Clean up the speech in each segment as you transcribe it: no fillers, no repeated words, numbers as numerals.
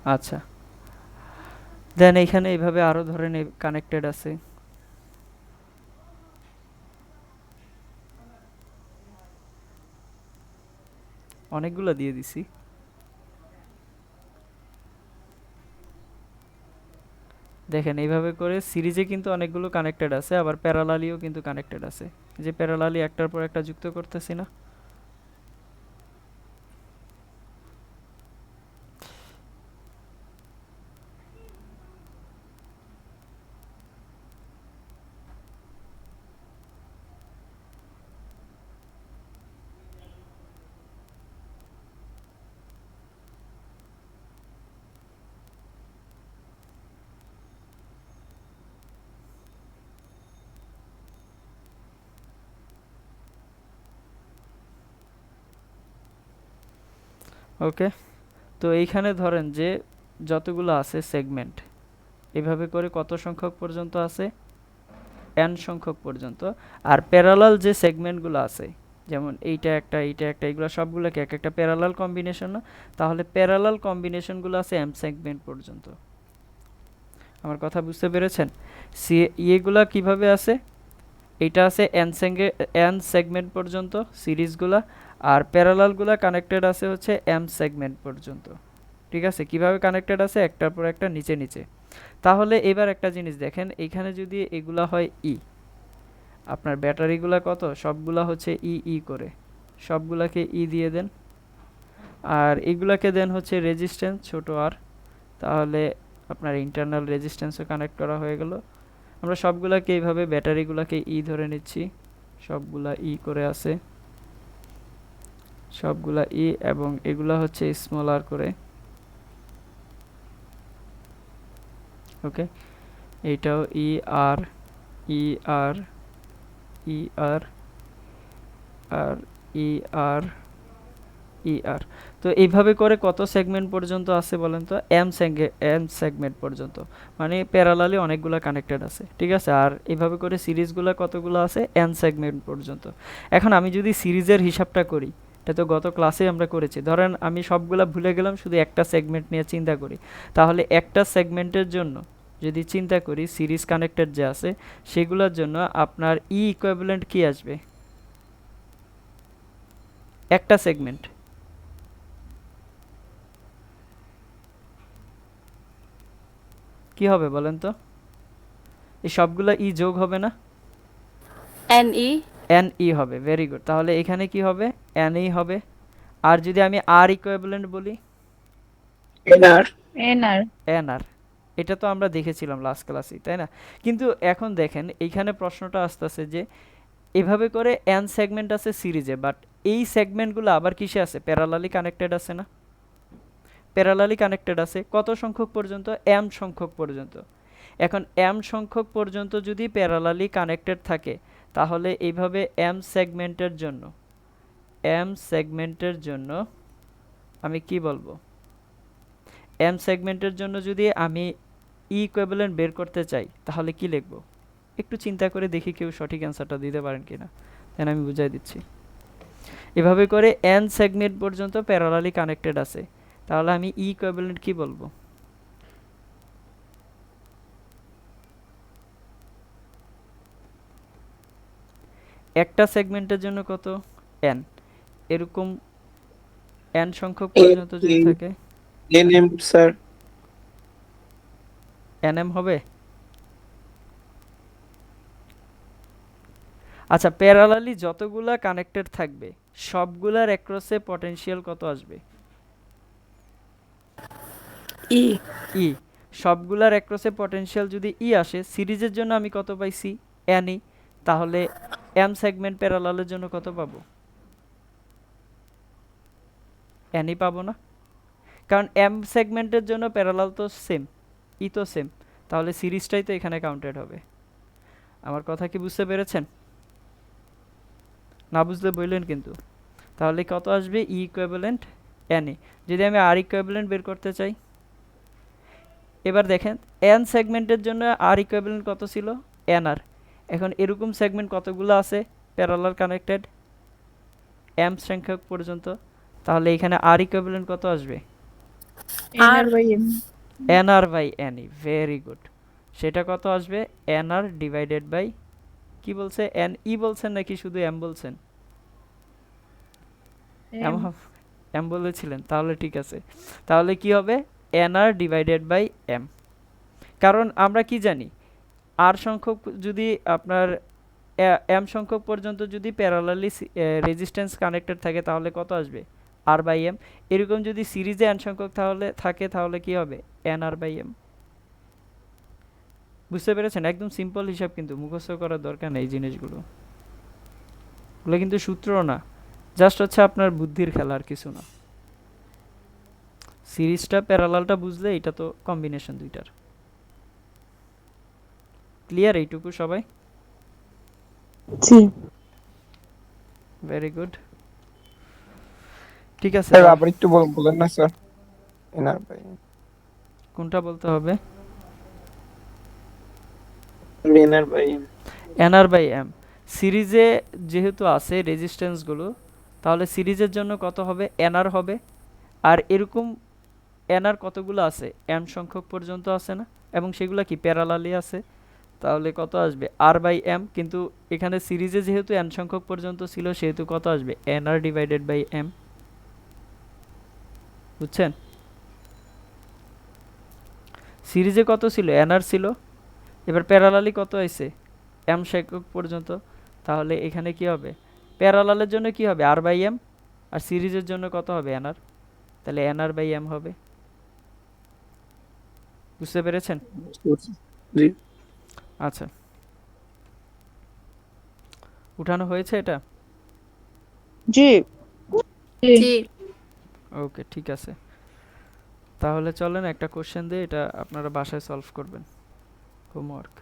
আচ্ছা, দেন এইখানে এইভাবে আরো ধরেন কানেক্টেড আছে, অনেকগুলো দিয়ে দিছি। দেখেন এইভাবে করে সিরিজে কিন্তু অনেকগুলো কানেক্টেড আছে, আবার প্যারালালিও কিন্তু কানেক্টেড আছে। যে প্যারালালি একটার পর একটা যুক্ত করতেছি না। ওকে, তো এইখানে ধরেন যে যতগুলো আছে সেগমেন্ট, এভাবে করে কত সংখ্যক পর্যন্ত আছে, এন সংখ্যক পর্যন্ত। আর প্যারালাল যে সেগমেন্টগুলো আছে, যেমন এইটা একটা এইটা একটা, এগুলো সবগুলোকে এক একটা প্যারালাল কম্বিনেশন না, তাহলে প্যারালাল কম্বিনেশনগুলো আছে এম সেগমেন্ট পর্যন্ত। আমার কথা বুঝতে পেরেছেন? সি ইয়েগুলা কিভাবে আছে, এটা আছে এন সেগমেন্ট পর্যন্ত সিরিজগুলা, আর প্যারালালগুলা কানেক্টেড আছে হচ্ছে এম সেগমেন্ট পর্যন্ত। ঠিক আছে, কিভাবে কানেক্টেড আছে একটার পর একটা নিচে নিচে। তাহলে এবার একটা জিনিস দেখেন, এইখানে যদি এগুলা হয় ই, আপনার ব্যাটারিগুলা কত, সবগুলা হচ্ছে ই ই করে, সবগুলাকে ই দিয়ে দেন। আর এগুলাকে দেন হচ্ছে রেজিস্ট্যান্স ছোট আর, তাহলে আপনার ইন্টারনাল রেজিস্ট্যান্সও কানেক্ট করা হয়ে গেল। আমরা সবগুলাকে এইভাবে ব্যাটারিগুলাকে ই ধরে নিচ্ছি, সবগুলা ই করে আছে, সবগুলা ই, এবং এগুলা হচ্ছে স্মল আর করে। ওকে, এইটাও ই আর, ই আর, ই আর, আর ই আর, ই আর। তো এইভাবে করে কত সেগমেন্ট পর্যন্ত আছে বলেন তো? এম সেগমেন্ট পর্যন্ত, মানে প্যারালালি অনেকগুলো কানেক্টেড আছে। ঠিক আছে, আর এইভাবে করে সিরিজগুলো কতগুলো আছে, এন সেগমেন্ট পর্যন্ত। এখন আমি যদি সিরিজের হিসাবটা করি, এটা তো গত ক্লাসে আমরা করেছি, ধরেন আমি সবগুলা ভুলে গেলাম, শুধু একটা সেগমেন্ট নিয়ে চিন্তা করি, তাহলে একটা সেগমেন্টের জন্য যদি চিন্তা করি সিরিজ কানেক্টেড যে আছে সেগুলোর জন্য আপনার ই ইকুইভ্যালেন্ট কি আসবে, একটা সেগমেন্ট কি হবে বলেন তো? এই সবগুলা ই যোগ হবে না? N E. এন ই হবে, ভেরি গুড। তাহলে এখানে কি হবে, এন ই হবে। আর যদি আমি আর ইকুইভ্যালেন্ট বলি, এনআর। এন আর। এন আর, এটা তো আমরা দেখেছিলাম লাস্ট ক্লাসে, তাই না? কিন্তু এখন দেখেন এইখানে প্রশ্নটা আসতেছে যে এভাবে করে এন সেগমেন্ট আছে সিরিজে, বাট এই সেগমেন্টগুলো আবার কিসে আছে, প্যারালালি কানেক্টেড আছে না? প্যারালালি কানেক্টেড আছে কত সংখ্যক পর্যন্ত, এম সংখ্যক পর্যন্ত। এখন এম সংখ্যক পর্যন্ত যদি প্যারালালি কানেক্টেড থাকে, তাহলে এইভাবে এম সেগমেন্টের জন্য আমি কি বলবো, এম সেগমেন্টের জন্য যদি আমি ই ইকুইভ্যালেন্ট বের করতে চাই তাহলে কি লিখব? একটু চিন্তা করে দেখি কেউ সঠিক অ্যান্সারটা দিতে পারেন কিনা, দেন আমি বুঝাই দিচ্ছি। এভাবে করে এন সেগমেন্ট পর্যন্ত প্যারালালি কানেক্টেড আছে, তাহলে আমি ই ইকুইভ্যালেন্ট কি বলবো? একটা সেগমেন্টের জন্য কত, এন, এরকম এন সংখ্যক পর্যন্ত যদি থাকে এনএম স্যার। এন এম হবে। আচ্ছা, প্যারালালি যতগুলা কানেক্টেড থাকবে সবগুলার অ্যাক্রসে পটেনশিয়াল কত আসবে? ই। ই, সবগুলার অ্যাক্রসে পটেনশিয়াল যদি ই আসে, সিরিজের জন্য আমি কত পাইছি, এন ই, তাহলে এম সেগমেন্ট প্যারালালের জন্য কত পাবো, এন ই পাবো না? কারণ এম সেগমেন্টের জন্য প্যারালাল তো সেম, ই তো সেম, তাহলে সিরিজটাই তো এখানে কাউন্টেড হবে। আমার কথা কি বুঝতে পেরেছেন? না বুঝলে বললেন কিন্তু। তাহলে কত আসবে, ই ইকুইভ্যালেন্ট এন ই। যদি আমি আর ইকুইভ্যালেন্ট বের করতে চাই, এবার দেখেন এন সেগমেন্টের জন্য আর ইকুইভ্যালেন্ট কত ছিল, এন আর। এখন এরকম সেগমেন্ট কতগুলো আছে প্যারালাল কানেক্টেড, এম সংখ্যক পর্যন্ত, তাহলে এখানে আর ইকুইভ্যালেন্ট কত আসবে, আর N R by N E, very good. সেটা কত আসবে? এন আর ডিভাইডেড বাই, কি বলছে, এন ই বলছেন নাকি শুধু এম বলছেন? এম এম বলেছিলেন, তাহলে ঠিক আছে। তাহলে কি হবে? N R divided by M. কারণ আমরা কি জানি, আর সংখ্যক যদি আপনার এম সংখ্যক পর্যন্ত যদি প্যারালালি রেজিস্ট্যান্স কানেক্টেড থাকে তাহলে কত আসবে? আর বাই এম। এরকম যদি সিরিজে এন সংখ্যক তাহলে থাকে তাহলে কি হবে? N R by M. বুঝতে পেরেছেন? একদম সিম্পল হিসাব, কিন্তু মুখস্থ করার দরকার নেই এই জিনিসগুলো। ওগুলো কিন্তু সূত্র না, জাস্ট হচ্ছে আপনার বুদ্ধির খেলা, আর কিছু না। সিরিজটা প্যারালালটা বুঝলে এটা তো কম্বিনেশন দুইটার। ক্লিয়ার এইটুকু সবাই? জি ভেরি গুড, ঠিক আছে। স্যার আবার একটু বলেন না স্যার। এনআর বাই কোনটা বলতে হবে? N R by N R by M. সিরিজে যেহেতু আছে রেজিস্ট্যান্সগুলো, তাহলে সিরিজের জন্য কত হবে? এন আর হবে। আর এরকম এন আর কতগুলো আছে? এম সংখ্যক পর্যন্ত আছে না, এবং সেগুলো কি প্যারালালি আছে। তাহলে কত আসবে? আর বাই এম। কিন্তু এখানে সিরিজে যেহেতু এন সংখ্যক পর্যন্ত ছিল সেহেতু কত আসবে? N R divided by M. বুঝছেন? সিরিজে কত ছিল? এন আর ছিল। এবার প্যারালালি কত আছে? এম সংখ্যক পর্যন্ত। তাহলে এখানে কি হবে? প্যারালালের জন্য কি হবে? আর বাই এম। আর সিরিজের জন্য কত হবে? এন আর। তাহলে এন আর বাই এম হবে। বুঝতে পেরেছেন? জি আচ্ছা, উঠানো হয়েছে এটা? জি জি ওকে, ঠিক আছে। তাহলে চলেন একটা কোশ্চেন দিয়ে এটা আপনারা বাসায় সলভ করবেন, হোমওয়ার্ক।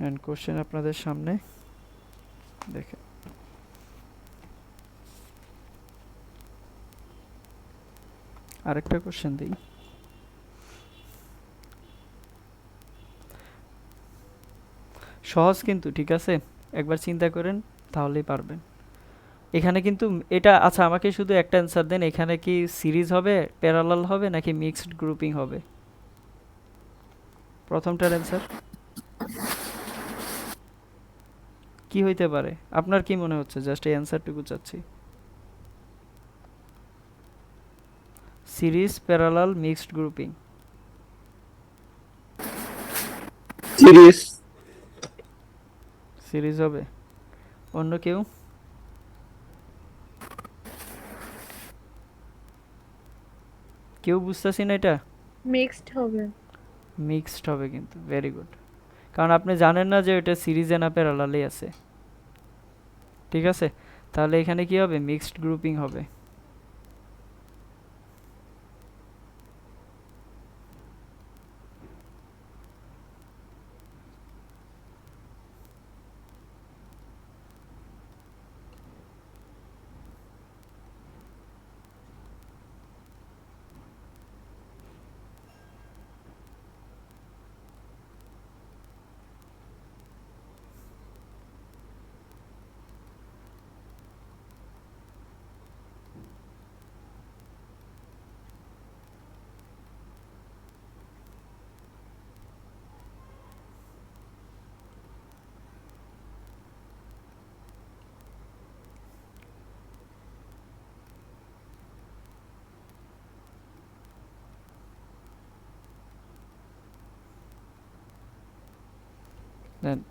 এন্ড কোশ্চেন আপনাদের সামনে দেখেন। আরেকটা কোশ্চেন দিই। সহজ কিন্তু, ঠিক আছে? একবার চিন্তা করেন তাহলেই পারবেন। এখানে কিন্তু এটা, আচ্ছা আমাকে শুধু একটা অ্যান্সার দেন, এখানে কি সিরিজ হবে, প্যারালাল হবে, নাকি মিক্সড গ্রুপিং হবে? প্রথমটার অ্যান্সার। কি হইতে পারে আপনার কি মনে হচ্ছে জাস্ট এই অ্যানসারটুকু চাচ্ছি series parallel mixed grouping series. Series হবে অন্য কেউ কেউ বুঝতেছি না এটা মিক্সড হবে মিক্সড হবে কিন্তু ভেরি গুড কারণ আপনি জানেন না যে এটা সিরিজে না প্যারালালে আছে ঠিক আছে তাহলে এখানে কি হবে মিক্সড গ্রুপিং হবে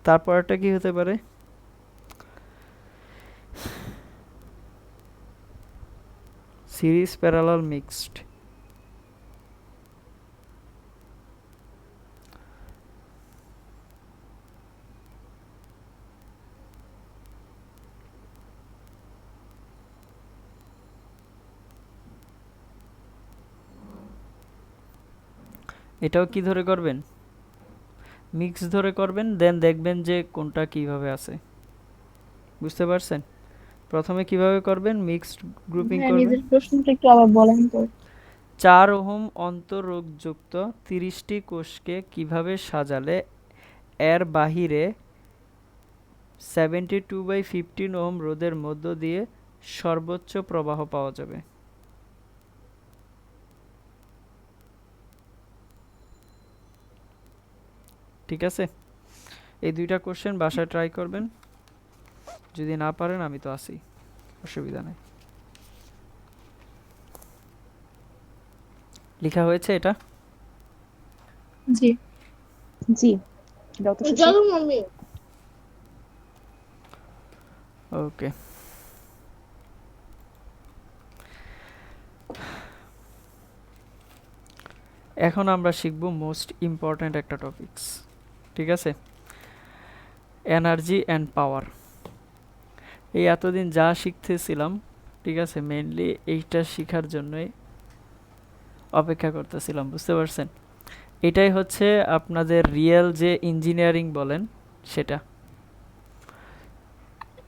তারপরটা কি হতে পারে সিরিজ প্যারালাল মিক্সড এটাও কি ধরে করবেন মিক্স ধরে করবেন দেন দেখবেন যে কোনটা কিভাবে আছে বুঝতে পারছেন প্রথমে কিভাবে করবেন মিক্সড গ্রুপিং হ্যাঁ করবেন নিজের প্রশ্নটা একটু আবার বলেন তো 4 ওহম অন্তরোগযুক্ত 30টি কোষকে কিভাবে সাজালে এর বাহিরে 72/15 ওহম রোধের মধ্য দিয়ে সর্বোচ্চ প্রবাহ পাওয়া যাবে ঠিক আছে এই দুইটা কোশ্চেন বাসায় ট্রাই করবেন যদি না পারেন আমি তো আছি অসুবিধা নেই লেখা হয়েছে এটা জি জি দাও তো সুশি। চলো মাম্মি ওকে এখন আমরা শিখব মোস্ট ইম্পর্ট্যান্ট একটা টপিকস ঠিক আছে এনার্জি অ্যান্ড পাওয়ার এই এতদিন যা শিখতেছিলাম ঠিক আছে মেইনলি এইটা শেখার জন্যই অপেক্ষা করতেছিলাম বুঝতে পারছেন এটাই হচ্ছে আপনাদের রিয়েল যে ইঞ্জিনিয়ারিং বলেন সেটা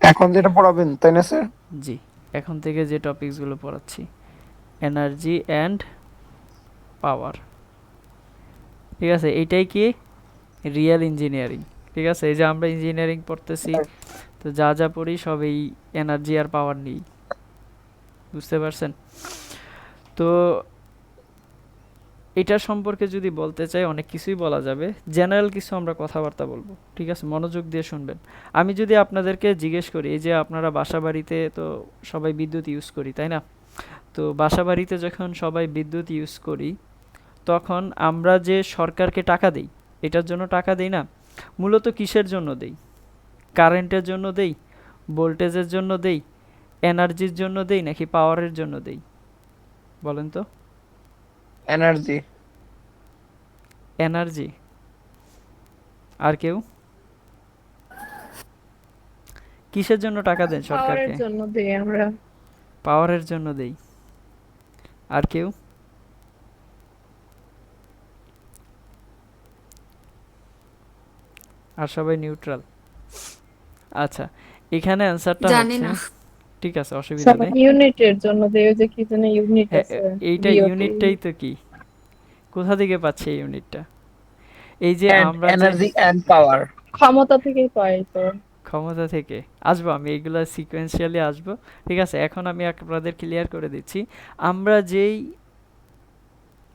এখন যেটা পড়াবেন তাই না স্যার? জি এখন থেকে যে টপিকসগুলো পড়াচ্ছি এনার্জি অ্যান্ড পাওয়ার ঠিক আছে এইটাই কি রিয়েল ইঞ্জিনিয়ারিং ঠিক আছে এই যে আমরা ইঞ্জিনিয়ারিং পড়তেছি তো যা যা পড়ি সব এই এনার্জি আর পাওয়ার নিয়েই বুঝতে পারছেন তো এটা সম্পর্কে যদি বলতে চাই অনেক কিছুই বলা যাবে জেনারেল কিছু আমরা কথাবার্তা বলবো ঠিক আছে মনোযোগ দিয়ে শুনবেন আমি যদি আপনাদেরকে জিজ্ঞেস করি এই যে আপনারা বাসাবাড়িতে তো সবাই বিদ্যুৎ ইউজ করি তাই না তো বাসাবাড়িতে যখন সবাই বিদ্যুৎ ইউজ করি তখন আমরা যে সরকারকে টাকা দেই এটার জন্য টাকা দেই না মূলত কিসের জন্য দেই কারেন্টের জন্য দেই ভোল্টেজের জন্য দেই এনার্জির জন্য দেই নাকি পাওয়ারের জন্য দেই বলেন তো এনার্জি। এনার্জি আর কেউ কিসের জন্য টাকা দেন পাওয়ারের সরকারকে জন্য দেই আমরা পাওয়ারের জন্য দেই আর কেউ আর সবাই নিউট্রাল আচ্ছা এখানে অ্যানসারটা জানি হচ্ছে না ঠিক আছে অসুবিধা নেই ইউনিটের জন্য দেই ওই যে কি জানি ইউনিট হ্যাঁ, আছে এইটা BOT ইউনিটটাই তো কি কোথা থেকে পাচ্ছে এই ইউনিটটা এই যে আমরা যে এনার্জি এন্ড পাওয়ার। ক্ষমতা থেকেই পাই তো ক্ষমতা থেকে আসবো আমি এইগুলা সিকোয়েন্সিয়ালি আসবো ঠিক আছে এখন আমি আপনাদের ক্লিয়ার করে দিচ্ছি আমরা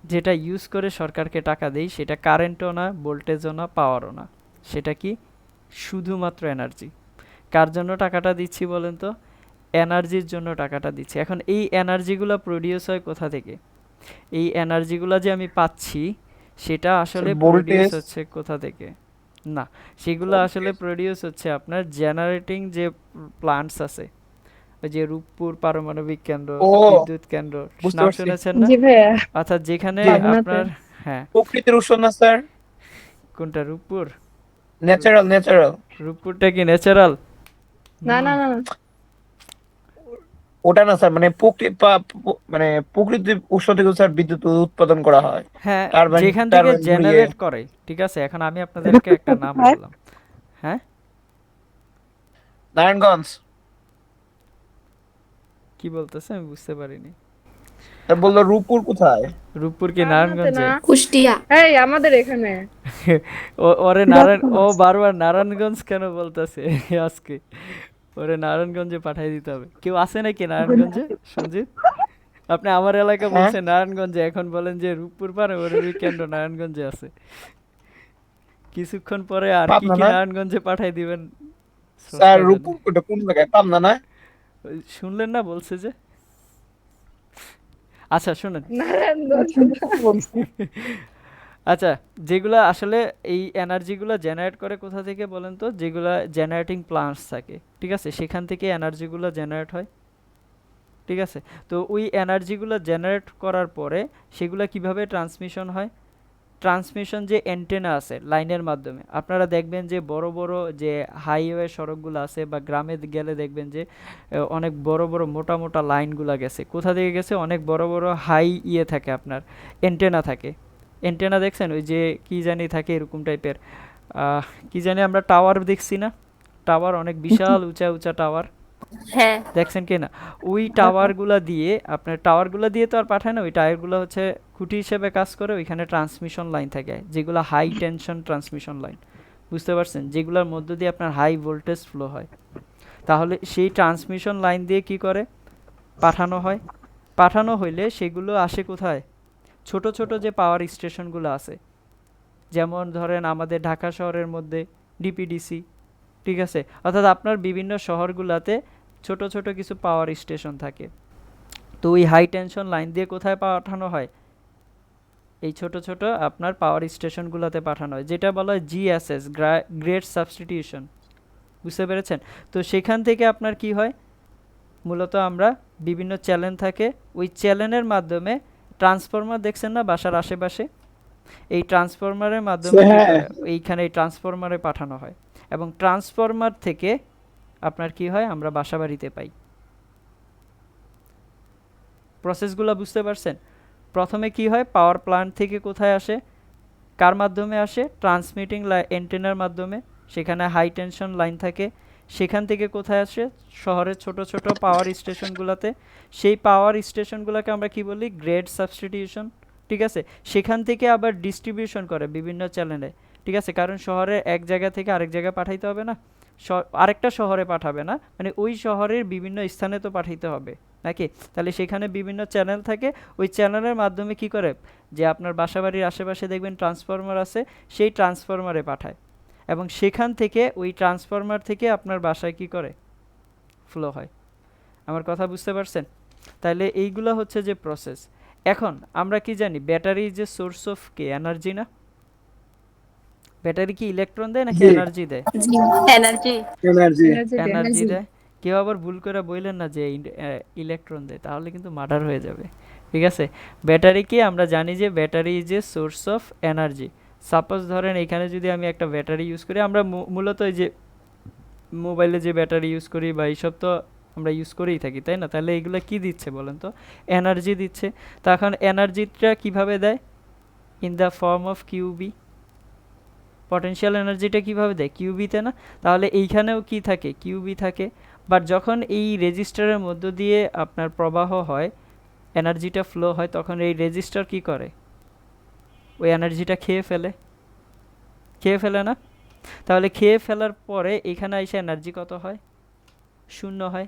যেটা ইউজ করে সরকারকে টাকা দেই সেটা কারেন্টও না ভোল্টেজও না পাওয়ারও না সেটা কি শুধুমাত্র এনার্জি কার জন্য টাকাটা দিচ্ছি বলেন তো? এনার্জির জন্য টাকাটা দিচ্ছি। এখন এই এনার্জিগুলো প্রডিউস হয় কোথা থেকে? এই এনার্জিগুলো যে আমি পাচ্ছি সেটা আসলে প্রডিউস ভোল্টেজ হচ্ছে কোথা থেকে? না, সেগুলো আসলে প্রডিউস হচ্ছে আপনার জেনারেটিং যে প্লান্টস আছে, ওই যে রূপপুর পারমাণবিক কেন্দ্র, ও বিদ্যুৎ কেন্দ্র, বুঝতে নাম পারছি। শুনেছেন না? জি ভাইয়া, অর্থাৎ যেখানে জি। পাবনাতে। আপনার, হ্যাঁ, প্রকৃতির উৎস না স্যার, কোনটা রূপপুর? Natural natural. রূপপুরটা কি ন্যাচারাল? না না না না। ওটা না স্যার, মানে মানে প্রকৃতির উৎস থেকে স্যার বিদ্যুৎ উৎপাদন করা হয় হ্যাঁ, টারবাইন যেখান থেকে টারবাইন ঘুরিয়ে। জেনারেট করে, ঠিক আছে। এখন আমি আপনাদেরকে একটা নাম হ্যাঁ। বললাম, হ্যাঁ, নারায়ণগঞ্জ। কি বলতেছে আমি বুঝতে পারিনি। তা বললো রূপপুর কোথায়? রূপপুর কি পাবনাতে নারায়ণগঞ্জে? না, কুষ্টিয়া। এই আমাদের এখানে। ওরে নারায়ণ, ও বারবার নারায়ণগঞ্জ কেন বলতেছে আজকে? ওরে নারায়ণগঞ্জে পাঠিয়ে দিতে হবে। কেউ আছে নাকি নারায়ণগঞ্জে? সঞ্জিত, আপনি আমার এলাকা হ্যাঁ বলছেন নারায়ণগঞ্জে, এখন বলেন যে রূপপুর পারমাণবিক কেন্দ্র নারায়ণগঞ্জে আছে। কিছুক্ষণ পরে আর কি পাবনা কি না নারায়ণগঞ্জে পাঠিয়ে দিবেন স্যার, স্রষ্টা জানে। রূপপুর ওটা কোন জায়গায়? পাবনা না? ওই শুনলেন না বলছে যে? আচ্ছা শুনেন, নারায়ণগঞ্জ। বলছে। আচ্ছা, যেগুলা আসলে এই এনার্জিগুলো জেনারেট করে কোথা থেকে বলেন তো? যেগুলা জেনারেটিং প্লান্টস থাকে, ঠিক আছে, সেখান থেকে এনার্জিগুলো জেনারেট হয়, ঠিক আছে। তো ওই এনার্জিগুলো জেনারেট করার পরে সেগুলো কিভাবে ট্রান্সমিশন হয়? ট্রান্সমিশন যে অ্যান্টেনা আছে লাইনের মাধ্যমে, আপনারা দেখবেন যে বড় বড় যে হাইওয়ে সড়কগুলো আছে বা গ্রামে গেলে দেখবেন যে অনেক বড় বড় মোটা মোটা লাইনগুলো গেছে। কোথা থেকে গেছে? অনেক বড় বড় হাই থাকে, আপনার অ্যান্টেনা থাকে। অ্যান্টেনা দেখছেন? ওই যে কি জানি থাকে এরকম টাইপের, কি জানি আমরা টাওয়ার দেখছি না? টাওয়ার, অনেক বিশাল উঁচা উঁচা টাওয়ার হ্যাঁ, দেখছেন কি না? ওই টাওয়ারগুলা দিয়ে, আপনার টাওয়ারগুলা দিয়ে তো আর পাঠায় না, ওই টাওয়ারগুলো হচ্ছে খুঁটি হিসেবে কাজ করে। ওইখানে ট্রান্সমিশন লাইন থাকে, যেগুলো হাই টেনশন ট্রান্সমিশন লাইন, বুঝতে পারছেন? যেগুলোর মধ্য দিয়ে আপনার হাই ভোল্টেজ ফ্লো হয়। তাহলে সেই ট্রান্সমিশন লাইন দিয়ে কি করে পাঠানো হয়? পাঠানো হইলে সেগুলো আসে কোথায়? ছোট ছোট যে পাওয়ার স্টেশনগুলো আছে, যেমন ধরেন আমাদের ঢাকা শহরের মধ্যে ডিপিডিসি, ঠিক আছে, অর্থাৎ আপনার বিভিন্ন শহরগুলোতে ছোট ছোট কিছু পাওয়ার স্টেশন থাকে। তো ওই হাই টেনশন লাইন দিয়ে কোথায় পাঠানো হয়? এই ছোট ছোট আপনার পাওয়ার স্টেশনগুলোতে পাঠানো হয়, যেটা বলা হয় জিএসএস, গ্রেড সাবস্টিটিউশন, বুঝতে পেরেছেন? তো সেখান থেকে আপনার কি হয়? মূলত আমরা বিভিন্ন চ্যানেল থাকে, ওই চ্যানেলের মাধ্যমে ট্রান্সফরমার দেখছেন না বাসার আশেপাশে? এই ট্রান্সফরমারের মাধ্যমে কি হ্যাঁ। করে? এইখানে এই ট্রান্সফরমারে পাঠানো হয়, এবং ট্রান্সফরমার থেকে আপনার কি হয়? আমরা বাসাবাড়িতে পাই। প্রসেসগুলো বুঝতে পারছেন? প্রথমে কি হয়? পাওয়ার প্ল্যান্ট থেকে কোথায় আসে? কার মাধ্যমে আসে? ট্রান্সমিটিং অ্যান্টেনার মাধ্যমে, সেখানে হাই টেনশন লাইন থাকে। সেখান থেকে কোথায় আসে? শহরের ছোট ছোট পাওয়ার স্টেশনগুলোতে। সেই পাওয়ার স্টেশনগুলোকে আমরা কি বলি? গ্রেড সাবস্টিটিউশন, ঠিক আছে। সেখান থেকে আবার ডিস্ট্রিবিউশন করে বিভিন্ন চ্যানেলে, ঠিক আছে, কারণ শহরে এক জায়গা থেকে আরেক জায়গায় পাঠাইতে হবে না, আরেকটা শহরে পাঠাবে না, মানে ওই শহরের বিভিন্ন স্থানে তো পাঠাইতে হবে নাকি? তাহলে সেখানে বিভিন্ন চ্যানেল থাকে, ওই চ্যানেলের মাধ্যমে কি করে? যে আপনার বাসাবাড়ির আশেপাশে দেখবেন ট্রান্সফরমার আছে, সেই ট্রান্সফরমারে পাঠায়, এবং সেখান থেকে ওই ট্রান্সফরমার থেকে আপনার বাসায় কি করে? ফ্লো হয়। আমার কথা বুঝতে পারছেন? তাহলে এইগুলো হচ্ছে যে প্রসেস। এখন আমরা কি জানি? ব্যাটারি যে সোর্স অফ কি এনার্জি না? ব্যাটারি কি ইলেকট্রন দেয় নাকি জি। এনার্জি দেয়? জি, এনার্জি। এনার্জি। এনার্জি দেয়। কেউ আবার ভুল করে বললেন না যে ইলেকট্রন দেয়, তাহলে কিন্তু মার্ডার হয়ে যাবে, ঠিক আছে। ব্যাটারি কি আমরা জানি যে battery is a source of energy. Suppose ধরেন এখানে যদি আমি একটা ব্যাটারি ইউজ করি, আমরা মূলত এই যে মোবাইলে যে ব্যাটারি ইউজ করি বা এইসব তো আমরা ইউজ করেই থাকি, তাই না? তাহলে এগুলো কি দিচ্ছে বলেন তো? এনার্জি দিচ্ছে। তো এখন এনার্জিটা কিভাবে দেয়? In the form of Q. Potential এনার্জিটা কিভাবে দেয়? কিউবিতে না? তাহলে এইখানেও কি থাকে? কিউবি থাকে। বাট যখন এই রেজিস্টারের মধ্য দিয়ে আপনার প্রবাহ হয়, এনার্জিটা ফ্লো হয়, তখন এই রেজিস্টার কি করে? ওই এনার্জিটা খেয়ে ফেলে না? তাহলে খেয়ে ফেলার পরে এখানে এসে এনার্জি কত হয়? শূন্য হয়।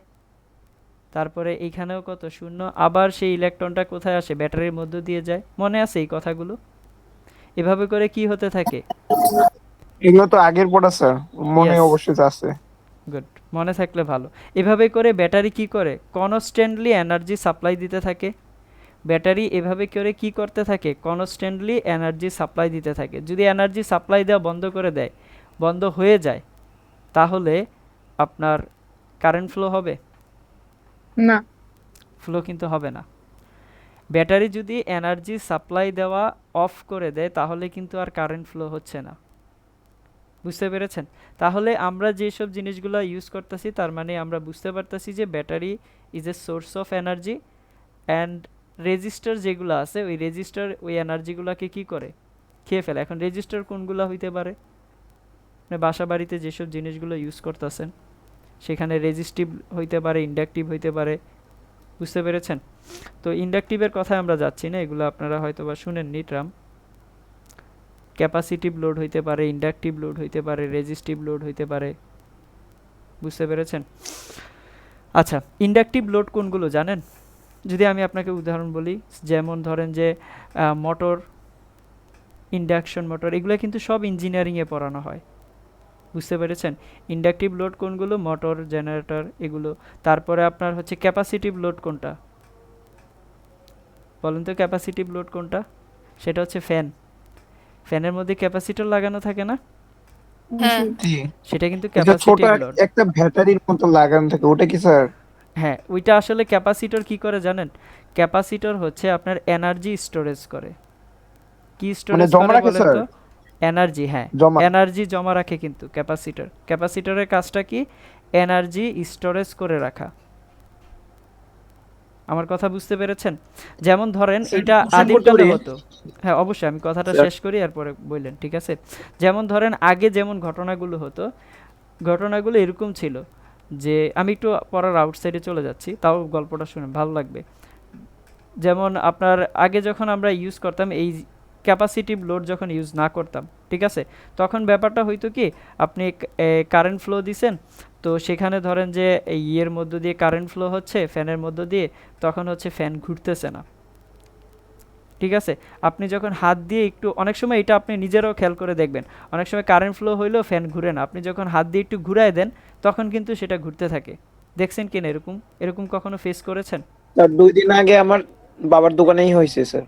তারপরে এইখানেও কত? শূন্য। আবার সেই ইলেকট্রনটা কোথায় আসে? ব্যাটারির মধ্য দিয়ে যায়। মনে আছে এই কথাগুলো? এভাবে করে কি হতে থাকে? এগুলো তো আগের পড়া স্যার, মনে Yes. অবশ্যই আছে। গুড। মনে থাকলে ভালো। এভাবে করে ব্যাটারি কি করে, কনস্ট্যান্টলি এনার্জি সাপ্লাই দিতে থাকে। ব্যাটারি এভাবে করে কি করতে থাকে, কনস্ট্যান্টলি এনার্জি সাপ্লাই দিতে থাকে। যদি এনার্জি সাপ্লাই দেওয়া বন্ধ করে দেয়, বন্ধ হয়ে যায়, তাহলে আপনার কারেন্ট ফ্লো হবে? না। ফ্লো কিন্তু হবে না। ব্যাটারি যদি এনার্জি সাপ্লাই দেওয়া অফ করে দেয়, তাহলে কিন্তু আর কারেন্ট ফ্লো হচ্ছে না। বুঝতে পেরেছেন? তাহলে আমরা যেসব জিনিসগুলো ইউজ করতেছি, তার মানে আমরা বুঝতে পারতেছি যে battery is a source of energy, and register যেগুলো আছে, ওই রেজিস্টার ওই এনার্জিগুলোকে কি করে, খেয়ে ফেলে। এখন রেজিস্টার কোনগুলো হইতে পারে, মানে বাসা বাড়িতে যেসব জিনিসগুলো ইউজ করতেছেন, সেখানে রেজিস্টিভ হইতে পারে, ইন্ডাকটিভ হইতে পারে। বুঝতে পেরেছেন? তো ইন্ডাকটিভের কথায় আমরা যাচ্ছি না, এগুলো আপনারা হয়তো বা শুনেননি ট্রাম। ক্যাপাসিটিভ লোড হইতে পারে, ইন্ডাকটিভ লোড হইতে পারে, রেজিস্টিভ লোড হইতে পারে। বুঝতে পেরেছেন? আচ্ছা, ইন্ডাকটিভ লোড কোনগুলো জানেন? যদি আমি আপনাকে উদাহরণ বলি, যেমন ধরেন যে মোটর, ইন্ডাকশন মোটর, এগুলো কিন্তু সব ইঞ্জিনিয়ারিংয়ে পড়ানো হয়। বুঝতে পেরেছেন? ইন্ডাকটিভ লোড কোনগুলো, মোটর, জেনারেটর, এগুলো। তারপরে আপনার হচ্ছে ক্যাপাসিটিভ লোড কোনটা বলেন তো, ক্যাপাসিটিভ লোড কোনটা? সেটা হচ্ছে ফ্যান। ফ্যানের মধ্যে ক্যাপাসিটর লাগানো থাকে না, হ্যাঁ জি, সেটা কিন্তু এটা ছোট ক্যাপাসিটিভ লোড। একটা ব্যাটারির মতো লাগানো থাকে, ওটা কি স্যার? হ্যাঁ, ওইটা আসলে ক্যাপাসিটর কি করে জানেন? ক্যাপাসিটর হচ্ছে আপনার এনার্জি স্টোরেজ করে। কি মানে স্টোরেজ জমা করে রাখে বলেন স্যার? তো? এনার্জি, হ্যাঁ, জমা। এনার্জি জমা রাখে কিন্তু ক্যাপাসিটর। ক্যাপাসিটরের কাজটা কি? এনার্জি স্টোরেজ করে রাখা। আমার কথা বুঝতে পেরেছেন? যেমন ধরেন স্যার, এটা কোশ্চেন করতে আদিমকালে পারি? হতো। হ্যাঁ অবশ্যই, আমি কথাটা স্যার। শেষ করি এরপরে বললেন, ঠিক আছে? যেমন ধরেন আগে যেমন ঘটনাগুলো হতো, ঘটনাগুলো এরকম ছিল যে, আমি একটু পড়ার আউটসাইডে চলে যাচ্ছি, তাও গল্পটা শুনে ভালো লাগবে। যেমন আপনার আগে যখন আমরা ইউজ করতাম এই ক্যাপাসিটিভ লোড, যখন ইউজ না করতাম, ঠিক আছে, তখন ব্যাপারটা হইতো কি, আপনি কারেন্ট ফ্লো দিছেন, তো সেখানে ধরেন যে এই ইয়ের মধ্য দিয়ে কারেন্ট ফ্লো হচ্ছে ফ্যানের মধ্য দিয়ে, তখন হচ্ছে ফ্যান ঘুরতেছে না, ঠিক আছে। আপনি যখন হাত দিয়ে একটু, অনেক সময় এটা আপনি নিজেরাও খেয়াল করে দেখবেন, অনেক সময় কারেন্ট ফ্লো হইলেও ফ্যান ঘুরে না, আপনি যখন হাত দিয়ে একটু ঘুরায় দেন, তখন কিন্তু সেটা ঘুরতে থাকে। দেখছেন কিনা এরকম? এরকম কখনো ফেস করেছেন? স্যার 2 দিন আগে আমার বাবার দোকানেই হয়েছে স্যার।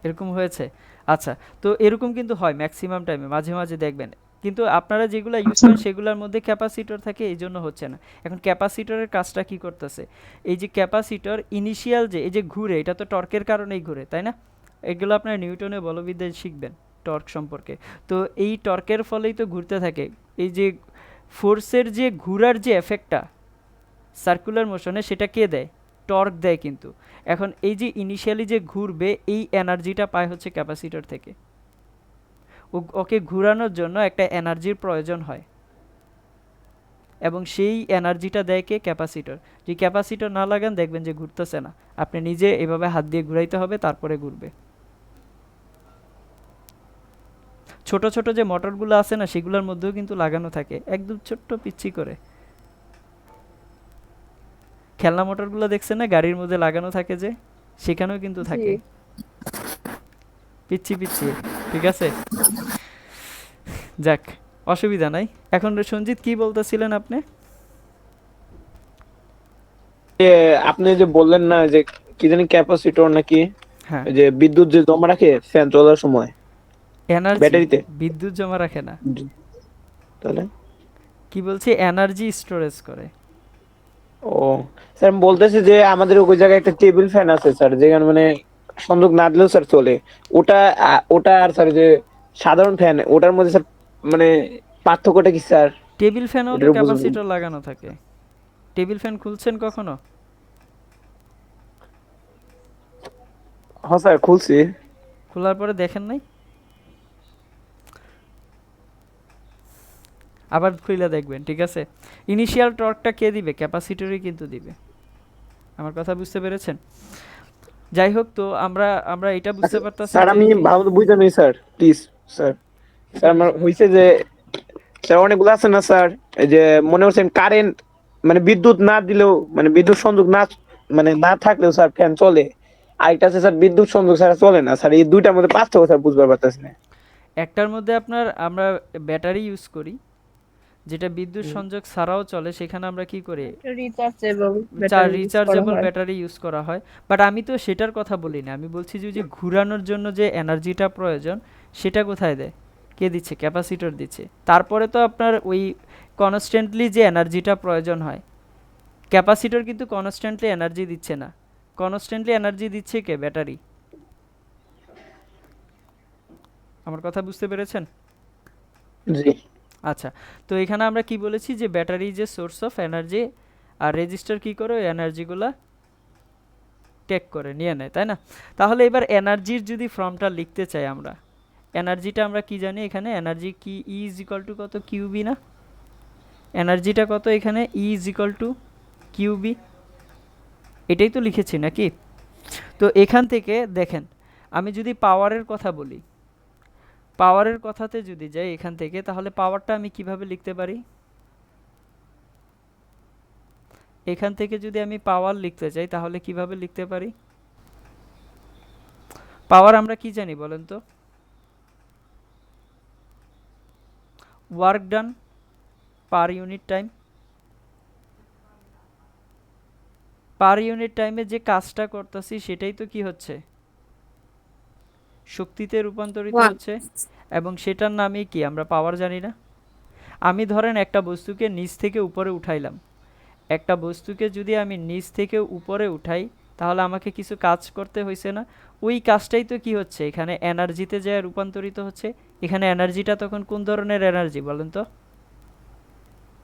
এরকম হয়েছে? আচ্ছা, তো এরকম কিন্তু হয় ম্যাক্সিমাম টাইমে, মাঝে মাঝে দেখবেন। কিন্তু আপনারা যেগুলো ইউজ করেন সেগুলোর মধ্যে ক্যাপাসিটর থাকে, এই জন্য হচ্ছে না। এখন ক্যাপাসিটরের কাজটা কি করতেছে? এই যে ক্যাপাসিটর ইনিশিয়াল যে এই যে ঘুরে, এটা তো টর্কের কারণেই ঘুরে, তাই না? এগুলো আপনার নিউটনের বলবিদ্যায় শিখবেন, টর্ক সম্পর্কে। তো এই টর্কের ফলেই তো ঘুরতে থাকে। এই যে ফোর্সের যে ঘুরার যে এফেক্টটা সার্কুলার মোশনে, সেটা কে দেয়? টর্ক দেয় কিন্তু। এখন এই যে ইনিশিয়ালি যে ঘুরবে, এই এনার্জিটা পায় হচ্ছে ক্যাপাসিটর থেকে। ওকে ঘুরানোর জন্য একটা এনার্জির প্রয়োজন হয়, এবং সেই এনার্জিটা দেয় কে? ক্যাপাসিটর। যদি ক্যাপাসিটর না লাগান, দেখবেন যে ঘুরতেছে না। আপনি নিজে এভাবে হাত দিয়ে ঘুরাইতে হবে, তারপরে ঘুরবে। ছোট ছোট যে মোটরগুলো আছে না, সেগুলোর মধ্যেও কিন্তু লাগানো থাকে, একদম ছোট্ট পিচ্ছি করে। খেলনা মোটরগুলো দেখছেন না, গাড়ির মধ্যে লাগানো থাকে যে, সেখানেও কিন্তু থাকে জি। পিচ্ছি পিচ্ছি, ঠিক আছে। যাক, অসুবিধা নাই। এখন সঞ্জিত কি বলতেছিলেন আপনি? এ, আপনি যে বললেন না যে কি জানি ক্যাপাসিটর নাকি, হ্যাঁ, ওই যে বিদ্যুৎ যে জমা রাখে ফ্যান চলার সময় এনার্জি ব্যাটারিতে, বিদ্যুৎ জমা রাখে না। তাহলে? কি বলছি, এনার্জি স্টোরেজ করে। ও স্যার, আমি বলতেছি যে আমাদের ওই জায়গায় একটা টেবিল ফ্যান আছে স্যার, যেখানে মানে সংযোগ না দিলেও স্যার চলে। ওটা ওটা আর স্যার যে সাধারণ ফ্যান, ওটার মধ্যে স্যার মানে পার্থক্যটা কি স্যার? টেবিল ফ্যানেও তো এটাও বুঝুন। ক্যাপাসিটর লাগানো থাকে। টেবিল ফ্যান খুলছেন কখনো? হ্যাঁ স্যার, খুলছি। খোলার পরে দেখেন নাই? আবার খুলে দেখবেন, ঠিক আছে। ইনিশিয়াল টর্কটা কে দিবে? ক্যাপাসিটরই কিন্তু দিবে। আমার কথা বুঝতে পেরেছেন? যাই হোক, তো আমরা আমরা এটা বুঝতে পারতাছি স্যার যে আমি কি, ভালো বুঝতে নেই স্যার, প্লিজ স্যার। স্যার আমার হয়েছে যে স্যার অনেকগুলো আছে না স্যার, এই যে মনে করছেন কারেন্ট মানে বিদ্যুৎ না দিলেও, মানে বিদ্যুৎ সংযোগ না, মানে না থাকলেও স্যার ফ্যান চলে। আরেকটা আছে স্যার বিদ্যুৎ সংযোগ ছাড়া চলে না স্যার। এই দুইটার মধ্যে পার্থক্য স্যার বুঝতে পারতেছি না। একটার মধ্যে আপনার আমরা ব্যাটারি ইউজ করি, যেটা বিদ্যুৎ সংযোগ ছাড়াও চলে সেখানে আমরা কি করি রিচার্জেবল ব্যাটারি ইউজ করা রিচার্জেবল হয়। ব্যাটারি ইউজ করা হয়। বাট আমি তো সেটার কথা বলি না, আমি বলছি যে ওই যে ঘুরানোর জন্য যে এনার্জিটা প্রয়োজন সেটা কোথায় দেয়, কে দিচ্ছে? ক্যাপাসিটর দিচ্ছে। তারপরে তো আপনার ওই কনস্ট্যান্টলি যে এনার্জিটা প্রয়োজন হয়, ক্যাপাসিটর কিন্তু কনস্ট্যান্টলি এনার্জি দিচ্ছে না, কনস্ট্যান্টলি এনার্জি দিচ্ছে কে? ব্যাটারি। আমার কথা বুঝতে পেরেছেন? জি আচ্ছা, তো এখানে আমরা কি বলেছি যে ব্যাটারি যে সোর্স অফ এনার্জি, আর রেজিস্টার কি করে ওই এনার্জিগুলা টেক করে নিয়ে নেয়, তাই না? তাহলে এবার এনার্জির যদি ফর্মটা লিখতে চাই আমরা, এনার্জিটা আমরা কি জানি এখানে? এনার্জি কি ই ইজ ইকুয়াল টু কত? কিউবি না? এনার্জিটা কত এখানে? ই ইজ ইকুয়াল টু কিউবি, এটাই তো লিখেছি নাকি? তো এখান থেকে দেখেন, আমি যদি পাওয়ারের কথা বলি, পাওয়ারের কথাতে যদি যাই এখান থেকে, তাহলে পাওয়ারটা আমি কিভাবে লিখতে পারি? এখান থেকে যদি আমি পাওয়ার লিখতে চাই তাহলে কিভাবে লিখতে পারি? পাওয়ার আমরা কি জানি বলেন তো? Work done per unit time. Per unit টাইমে যে কাজটা করতেছি সেটাই তো কি হচ্ছে? শক্তিতে রূপান্তরিত Watt. হচ্ছে, এবং সেটার নামই কি? আমরা পাওয়ার জানি না? আমি ধরেন একটা বস্তুকে নিচ থেকে উপরে উঠাইলাম, একটা বস্তুকে যদি আমি নিচ থেকে উপরে উঠাই তাহলে আমাকে কিছু কাজ করতে হয়েছে না? ওই কাজটাই তো কি হচ্ছে এখানে? এনার্জিতে যায় রূপান্তরিত হচ্ছে। এখানে এনার্জিটা তখন কোন ধরনের এনার্জি বলেন তো?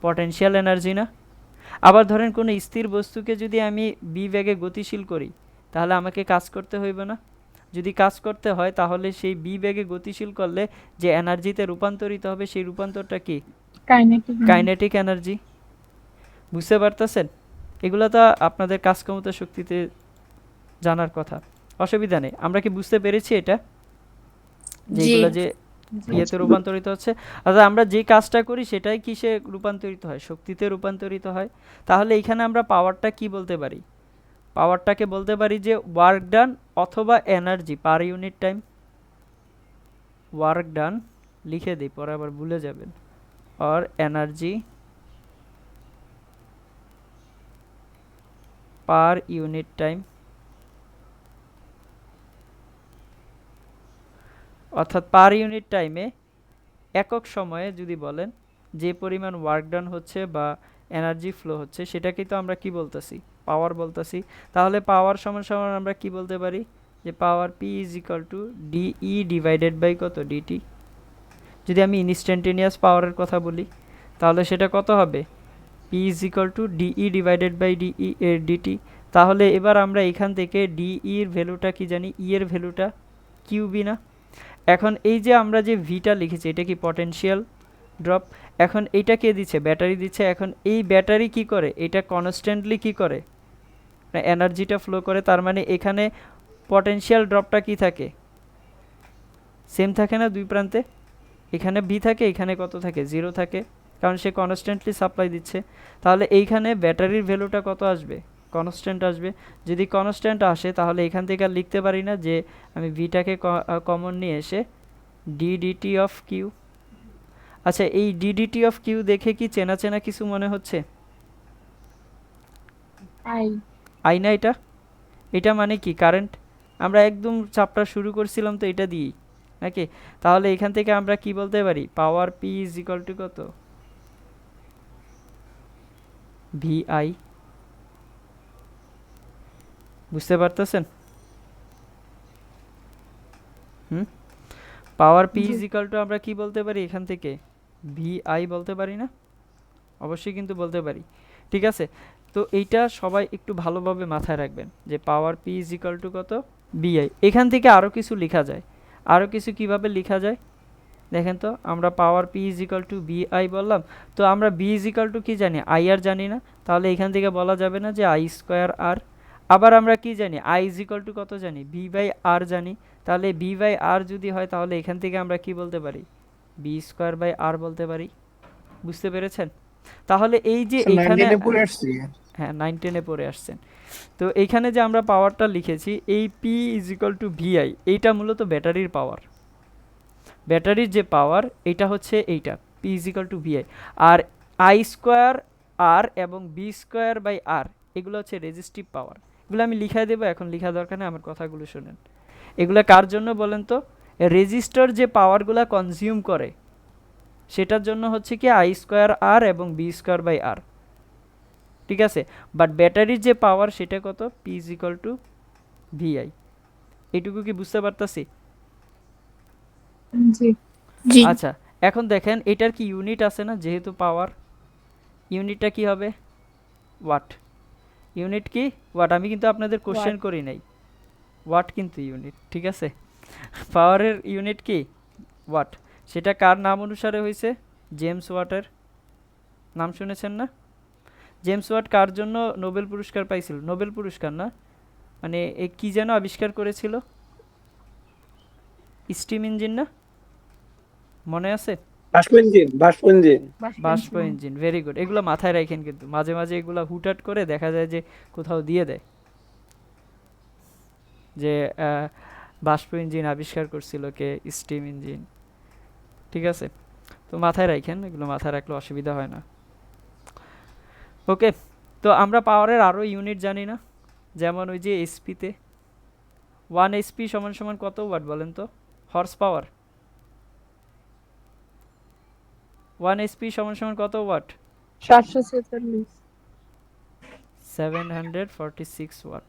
পটেনশিয়াল এনার্জি না? আবার ধরেন কোনো স্থির বস্তুকে যদি আমি বি বেগে গতিশীল করি তাহলে আমাকে কাজ করতে হইবে না? যদি কাজ করতে হয় তাহলে সেই বি বেগে গতিশীল করলে যে এনার্জিতে রূপান্তরিত হবে সেই রূপান্তরটা কি? Kinetic kinetic energy. বুঝতে পারতেছেন? এগুলো তো আপনাদের কাজ ক্ষমতা শক্তিতে জানার কথা, অসুবিধা নেই। আমরা কি বুঝতে পেরেছি এটা, যে জি। এগুলো যে ইয়েতে রূপান্তরিত হচ্ছে? আচ্ছা, আমরা যে কাজটা করি সেটাই কিসে রূপান্তরিত হয়? শক্তিতে রূপান্তরিত হয়। তাহলে এখানে আমরা পাওয়ারটা কি বলতে পারি? পাওয়ারটাকে বলতে পারি যে ওয়ার্ক ডান অথবা energy per unit time. Work done লিখে দিই, পরে আবার ভুলে যাবেন। আর এনার্জি পার ইউনিট টাইম, অর্থাৎ পার ইউনিট টাইমে একক সময়ে যদি বলেন যে পরিমাণ ওয়ার্ক ডান হচ্ছে বা এনার্জি ফ্লো হচ্ছে সেটাকেই তো আমরা কি বলতেছি? পাওয়ার বলতেছি। তাহলে পাওয়ার সমান সমান আমরা কি বলতে পারি? যে power P is equal to DE divided by কত? ডিটি। যদি আমি ইনস্ট্যান্টেনিয়াস পাওয়ারের কথা বলি তাহলে সেটা কত হবে? P is equal to DE divided by d E এর ডিটি। তাহলে এবার আমরা এখান থেকে ডিই এর ভ্যালুটা কি জানি? ই এর ভ্যালুটা কিউবি না? এখন এই যে আমরা যে ভিটা লিখেছি এটা কি পটেনশিয়াল ড্রপ? এখন এইটা কে দিচ্ছে? ব্যাটারি দিচ্ছে। এখন এই ব্যাটারি কি করে? এটা কনস্ট্যান্টলি কি করে? এনার্জিটা ফ্লো করে। তার মানে এখানে পটেনশিয়াল ড্রপটা কি থাকে? সেম থাকে না দুই প্রান্তে? এখানে ভি থাকে, এখানে কত থাকে? জিরো থাকে, কারণ সে কনস্ট্যান্টলি সাপ্লাই দিচ্ছে। তাহলে এইখানে ব্যাটারির ভ্যালুটা কত আসবে? কনস্ট্যান্ট আসবে। যদি কনস্ট্যান্ট আসে তাহলে এখান থেকে আর লিখতে পারি না যে আমি ভিটাকে কমন নিয়ে এসে ডিডিটি অফ কিউ। আচ্ছা, এই ডিডিটি অফ কিউ দেখে কি চেনা চেনা কিছু মনে হচ্ছে? আই আই না এটা? এটা মানে কি? কারেন্ট। আমরা একদম চাপটা শুরু করছিলাম তো এটা দিয়েই নাকি? তাহলে এখান থেকে আমরা কি বলতে পারি? পাওয়ার পি ইজ ইকুয়াল টু কত? ভিআই। বুঝতে পারতেছেন? পাওয়ার পি ইজ ইকুয়াল টু আমরা কি বলতে পারি এখান থেকে? ভিআই বলতে পারি না? অবশ্যই কিন্তু বলতে পারি। ঠিক আছে, তো এইটা সবাই একটু ভালোভাবে মাথায় রাখবেন যে power P is equal to কত? বিআই। এখান থেকে আরও কিছু লেখা যায়। আরও কিছু কিভাবে লেখা যায় দেখেন তো। আমরা পাওয়ার পি ইজ ইকুয়াল টু বিআই বললাম, তো আমরা বি ইজ ইকুয়াল টু কি জানি? আই আর জানি না। তাহলে এখান থেকে বলা যাবে না যে আই স্কোয়ার আর? আবার আমরা কি জানি? আই ইজ ইকুয়াল টু কত জানি? বি বাই আর জানি। তাহলে বি বাই আর যদি হয় তাহলে এখান থেকে আমরা কি বলতে পারি? বি স্কোয়ার বাই আর বলতে পারি। বুঝতে পেরেছেন? তাহলে এই যে এখানে, হ্যাঁ 9-10-এ পড়ে আসছেন। তো এইখানে যে আমরা পাওয়ারটা লিখেছি এই P is equal to V I, এইটা মূলত ব্যাটারির পাওয়ার। ব্যাটারির যে পাওয়ার এটা হচ্ছে এইটা P is equal to VI. আর আই স্কোয়ার আর এবং বি স্কোয়ার বাই আর এগুলো হচ্ছে রেজিস্টিভ পাওয়ার। এগুলো আমি লিখাই দেবো, এখন লিখা দরকার নেই, আমার কথাগুলো শোনেন। এগুলো কার জন্য বলেন তো? রেজিস্টার যে পাওয়ারগুলো কনজিউম করে সেটার জন্য হচ্ছে কি আই স্কোয়ার আর এবং বি স্কোয়ার বাই আর, ঠিক আছে। বাট ব্যাটারির যে পাওয়ার সেটা কত? P is equal to V I. এইটুকু কি বুঝতে পারতাছি? জি। জি আচ্ছা, এখন দেখেন এটার কি ইউনিট আছে না, যেহেতু পাওয়ার, ইউনিটটা কি হবে? ওয়াট। ইউনিট কি? ওয়াট। আমি কিন্তু আপনাদের কোশ্চেন করি নাই, ওয়াট কিন্তু ইউনিট, ঠিক আছে। পাওয়ারের ইউনিট কি? ওয়াট। সেটা কার নাম অনুসারে হয়েছে? জেমস ওয়াটের নাম শুনেছেন না? জেমস ওয়াট কার জন্য নোবেল পুরস্কার পাইছিল? নোবেল পুরস্কার না, মানে এ কি যেন আবিষ্কার করেছিল? স্টিম ইঞ্জিন না, মনে আছে? বাষ্প ইঞ্জিন, বাষ্প ইঞ্জিন। বাষ্প ইঞ্জিন, ভেরি গুড। এগুলো মাথায় রাখেন, কিন্তু মাঝে মাঝে এগুলো হুটহাট করে দেখা যায় যে কোথাও দিয়ে দেয় যে বাষ্প ইঞ্জিন আবিষ্কার করছিল কে? স্টিম ইঞ্জিন, ঠিক আছে। তো মাথায় রাখেন, এগুলো মাথায় রাখলে অসুবিধা হয় না। ওকে, তো আমরা পাওয়ারের আরও ইউনিট জানি না, যেমন ওই যে এসপিতে 1 এসপি সমান সমান কত ওয়াট বলেন তো? হর্স পাওয়ার 1 এসপি সমান সমান কত ওয়াট? 746। 746 ওয়াট।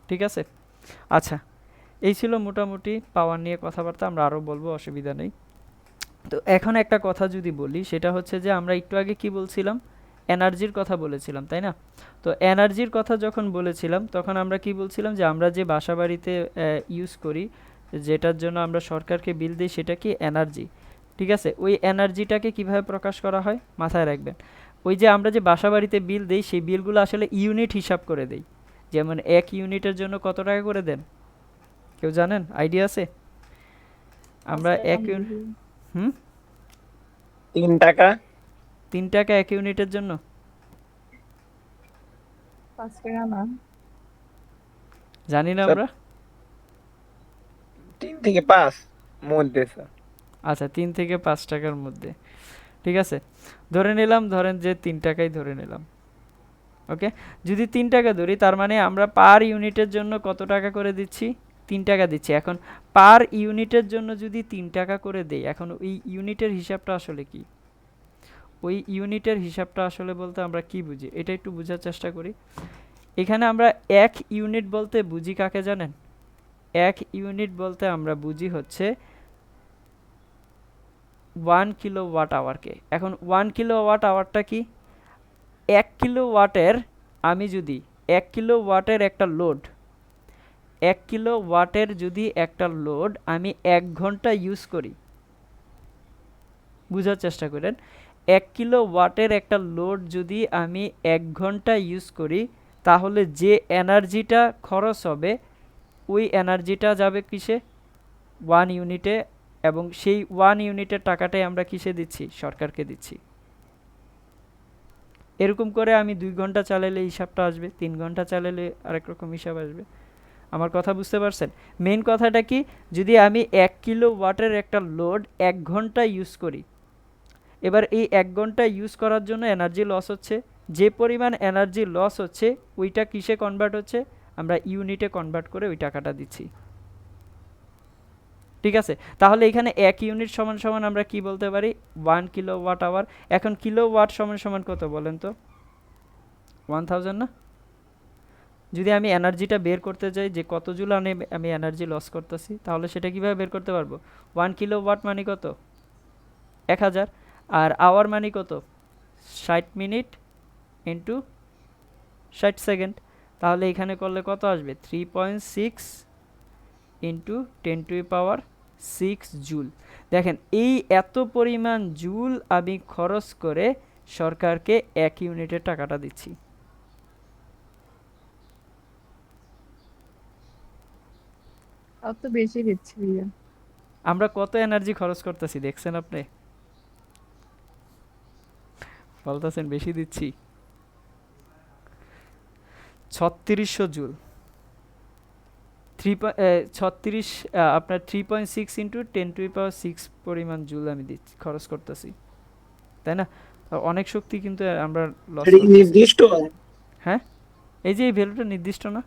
ঠিক আছে। আচ্ছা, এই ছিল মোটামুটি পাওয়ার নিয়ে কথাবার্তা, আমরা আরও বলবো, অসুবিধা নেই। তো এখন একটা কথা যদি বলি, সেটা হচ্ছে যে আমরা একটু আগে কি বলছিলাম? এনার্জির কথা বলেছিলাম, তাই না? তো এনার্জির কথা যখন বলেছিলাম তখন আমরা কি বলছিলাম? যে আমরা যে বাসা বাড়িতে ইউজ করি, যেটার জন্য আমরা সরকারকে বিল দিই, সেটা কি? এনার্জি, ঠিক আছে। ওই এনার্জিটাকে কিভাবে প্রকাশ করা হয় মাথায় রাখবেন। ওই যে আমরা যে বাসা বাড়িতে বিল দিই, সেই বিলগুলো আসলে ইউনিট হিসাব করে দেই। যেমন 1 ইউনিটের জন্য কত টাকা করে দেন? কেউ জানেন? আইডিয়া আছে? আমরা 1 ইউনিট, হুম, 3 টাকা। 3 টাকা 1 ইউনিটের জন্য। 5 টাকা না। জানি না স্যার আমরা। 3 থেকে 5 মধ্যে স্যার। আচ্ছা, 3 থেকে 5 টাকার মধ্যে, ঠিক আছে। ধরে নিলাম, ধরেন যে 3 টাকাই ধরে নিলাম। ওকে, যদি 3 টাকা ধরি, তার মানে আমরা পার ইউনিটের জন্য কত টাকা করে দিচ্ছি? 3 টাকা দিচ্ছি। এখন পার ইউনিটের জন্য যদি 3 টাকা করে দেই, এখন ওই ইউনিটের হিসাবটা আসলে কি? ওই ইউনিটের হিসাবটা আসলে বলতে আমরা কি বুঝি, এটা একটু বোঝার চেষ্টা করি। এখানে আমরা 1 ইউনিট বলতে বুঝি কাকে জানেন? 1 ইউনিট বলতে আমরা বুঝি হচ্ছে 1 কিলোওয়াট আওয়ারকে। এখন 1 কিলোওয়াট আওয়ারটা কি? 1 কিলোওয়াটের, আমি যদি 1 কিলোওয়াটের একটা লোড, 1 কিলোওয়াটের যদি একটা লোড আমি 1 ঘন্টা ইউজ করি, বুঝার চেষ্টা করেন। 1 কিলোওয়াটের একটা লোড যদি আমি 1 ঘন্টা ইউজ করি, তাহলে যে এনার্জিটা খরচ হবে, ওই এনার্জিটা যাবে কিসে? 1 ইউনিটে। এবং সেই 1 ইউনিটের টাকাটাই আমরা কিসে দিচ্ছি? সরকারকে দিচ্ছি। এরকম করে আমি 2 ঘন্টা চালালে হিসাবটা আসবে, 3 ঘন্টা চালালে আরেক রকম হিসাব আসবে। আমার কথা বুঝতে পারছেন? মেইন কথাটা কি? যদি আমি 1 কিলোওয়াটের একটা লোড 1 ঘন্টা ইউজ করি, এবার এই 1 ঘন্টা ইউজ করার জন্য এনার্জি লস হচ্ছে। যে পরিমাণ এনার্জি লস হচ্ছে, ওইটা কিসে কনভার্ট হচ্ছে? আমরা ইউনিটে কনভার্ট করে ওই টাকাটা দিচ্ছি, ঠিক আছে। তাহলে এখানে 1 ইউনিট সমান সমান আমরা কি বলতে পারি? 1 কিলোওয়াট আওয়ার। এখন কিলোওয়াট সমান সমান কত বলেন তো? 1000 না? যদি আমি এনার্জিটা বের করতে চাই যে কত জুল আমি এনার্জি লস করতেছি, তাহলে সেটা কিভাবে বের করতে পারবো? 1 কিলোওয়াট মানে কত? 1000। আর আওয়ার মানে কত? 60 মিনিট ইন্টু 60 সেকেন্ড। তাহলে এখানে করলে কত আসবে? 3.6 ইন্টু 10⁶ জুল। দেখেন, এই এত পরিমাণ জুল আমি খরচ করে সরকারকে 1 ইউনিটের টাকাটা দিচ্ছি। তাও তো বেশি দিচ্ছি ভাইয়া। আমরা কত এনার্জি খরচ করতেছি দেখছেন আপনি? বলতেছেন বেশি দিচ্ছি। 3600 জুল, 36 আপনার 3.6 ইন্টু 10⁶ পরিমাণ জুল আমি দিচ্ছি, খরচ করতেছি, তাই না? অনেক শক্তি কিন্তু আমরা লস এটা কি করতেছি। নির্দিষ্ট? হ্যাঁ, এই যে এই ভ্যালুটা নির্দিষ্ট না,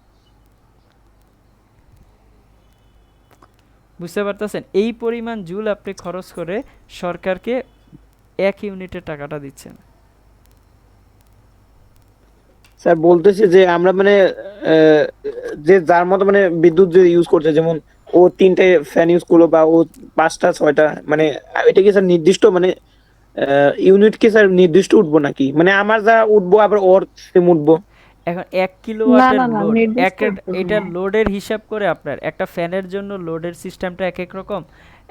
বুঝতে পারতেছেন? এই পরিমাণ জুল আপনি খরচ করে সরকারকে 1 ইউনিটের টাকাটা দিচ্ছেন। স্যার বলতেছে যে আমরা মানে আহ, যে যার মতো মানে বিদ্যুৎ যে ইউজ করছে, যেমন ও 3টে ফ্যান ইউজ করলো বা ও 5টা 6টা, মানে এটা কি স্যার নির্দিষ্ট মানে ইউনিট কি স্যার নির্দিষ্ট উঠবো নাকি? মানে আমার যা উঠবো আবার ওর সেম উঠবো? এখন 1 না কিলোওয়াটের না না, লোড, নির্দিষ্ট এটা না। লোডের হিসাব করে আপনার একটা ফ্যানের জন্য লোডের সিস্টেমটা এক এক রকম,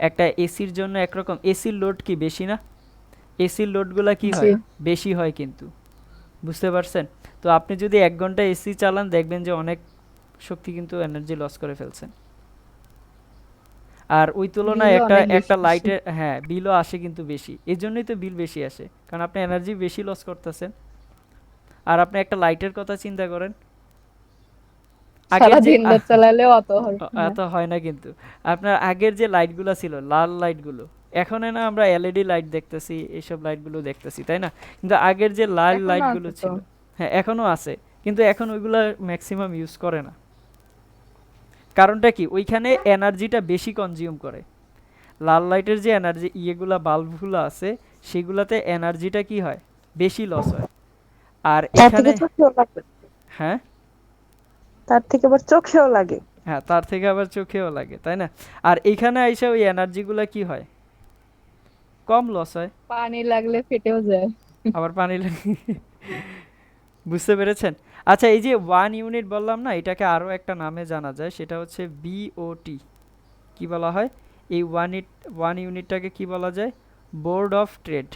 একটা এসির জন্য একরকম। এসির লোড কি বেশি না? এসির লোডগুলা কি জি। হয়? বেশি হয় কিন্তু, বুঝতে পারছেন? তো আপনি যদি 1 ঘন্টা এসি চালান দেখবেন যে অনেক শক্তি কিন্তু এনার্জি লস করে ফেলছেন। আর ওই তুলনায় বিলও একটা অনেক বেশি একটা আসে। লাইটের, হ্যাঁ, বিলও আসে কিন্তু বেশি। এই জন্যই তো বিল বেশি আসে, কারণ আপনি এনার্জি বেশি লস করতেছেন। আর আপনি একটা লাইটের কথা চিন্তা করেন, আগের যে সারাদিন লোড চালালেও অত হবে না। এত হয় না কিন্তু। আপনার আগের যে লাইটগুলো ছিল, লাল লাইটগুলো, এখন না আমরা এলইডি লাইট দেখতেছি, এইসব লাইটগুলো দেখতেছি, তাই না? কিন্তু আগের যে লাল এখনো লাইটগুলো আছে তো। ছিল, হ্যাঁ এখনো আছে, কিন্তু এখন ওইগুলা ম্যাক্সিমাম ইউজ করে না। কারণটা কি? ওইখানে এনার্জিটা বেশি কনজিউম করে। লাল লাইটের যে এনার্জি ইয়েগুলা বাল্বগুলো আছে, সেগুলাতে এনার্জিটা কি হয়? বেশি লস হয়। আর তার এখানে, থেকে চোখেও লাগে, হ্যাঁ তার থেকে আবার চোখেও লাগে। হ্যাঁ, তার থেকে আবার চোখেও লাগে, তাই না? আর এইখানে আইসা ওই এনার্জিগুলা কি হয়? কম লস হয়। পানি লাগলে ফেটেও যায়। আবার পানি লাগে। বুঝতে পেরেছেন? আচ্ছা, এই যে 1 ইউনিট বললাম না, এটাকে আরও একটা নামে জানা যায়, সেটা হচ্ছে বিওটি। কি বলা হয়? এই 1 ইউনিটটাকে কি বলা যায়? Board of trade.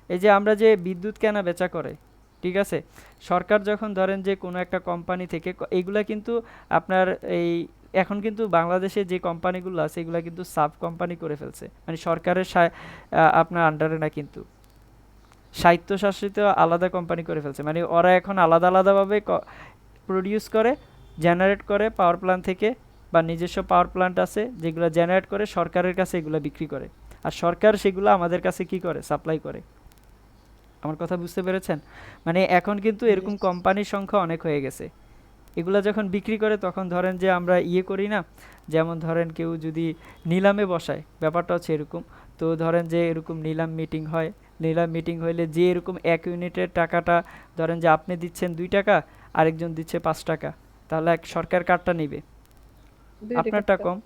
এই যে আমরা যে বিদ্যুৎ কেনা বেচা করে, ঠিক আছে, সরকার যখন ধরেন যে কোনো একটা কোম্পানি থেকে এইগুলা কিন্তু আপনার এই এখন কিন্তু বাংলাদেশে যে কোম্পানিগুলো আছে এগুলা কিন্তু সাব কোম্পানি করে ফেলছে, মানে সরকারের আপনার আন্ডারে না, কিন্তু স্বায়ত্তশাসিত আলাদা কোম্পানি করে ফেলছে। মানে ওরা এখন আলাদা আলাদাভাবে প্রডিউস করে, জেনারেট করে পাওয়ার প্ল্যান্ট থেকে, বা নিজস্ব পাওয়ার প্ল্যান্ট আছে যেগুলো জেনারেট করে সরকারের কাছে এগুলো বিক্রি করে, আর সরকার সেগুলো আমাদের কাছে কি করে? সাপ্লাই করে। আমার কথা বুঝতে পেরেছেন? মানে এখন কিন্তু এরকম কোম্পানির সংখ্যা অনেক হয়ে গেছে। এগুলা যখন বিক্রি করে তখন ধরেন যে আমরা ইয়ে করি না, যেমন ধরেন কেউ যদি নিলামে বসায়, ব্যাপারটা হচ্ছে এরকম। তো ধরেন যে এরকম নিলাম মিটিং হয়, নিলাম মিটিং হইলে যে এরকম 1 ইউনিটের টাকাটা ধরেন যে আপনি দিচ্ছেন 2 টাকা, আরেকজন দিচ্ছে 5 টাকা, তাহলে সরকার কারটা নিবে? 2 আপনারটা টাকারটা। কম,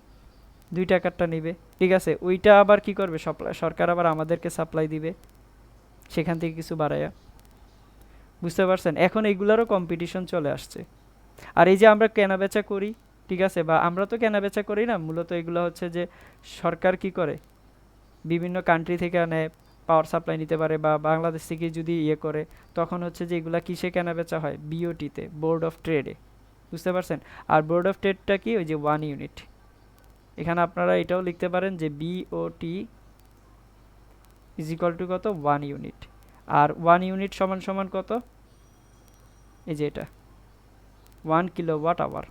2 টাকারটা নিবে, ঠিক আছে? ওইটা আবার কি করবে? সরকার আবার আমাদেরকে সাপ্লাই দিবে সেখান থেকে কিছু বাড়ায়া। বুঝতে পারছেন? এখন এইগুলারও কম্পিটিশন চলে আসছে। আর এই যে আমরা কেনাবেচা করি, ঠিক আছে, বা আমরা তো কেনাবেচা করি না, মূলত এগুলো হচ্ছে যে সরকার কি করে বিভিন্ন কান্ট্রি থেকে আনে, পাওয়ার সাপ্লাই নিতে পারে, বা বাংলাদেশ থেকে যদি ইয়ে করে, তখন হচ্ছে যে এগুলা কিসে কেনাবেচা হয়? বিওটিতে, বোর্ড অফ ট্রেডে। বুঝতে পারছেন? আর বোর্ড অফ ট্রেডটা কি? ওই যে 1 ইউনিট। এখানে আপনারা এটাও লিখতে পারেন যে বিওটি ইজ ইকুয়াল টু কত? 1 ইউনিট। আর 1 ইউনিট সমান সমান কত? এই যে এটা 1 কিলোওয়াট আওয়ার।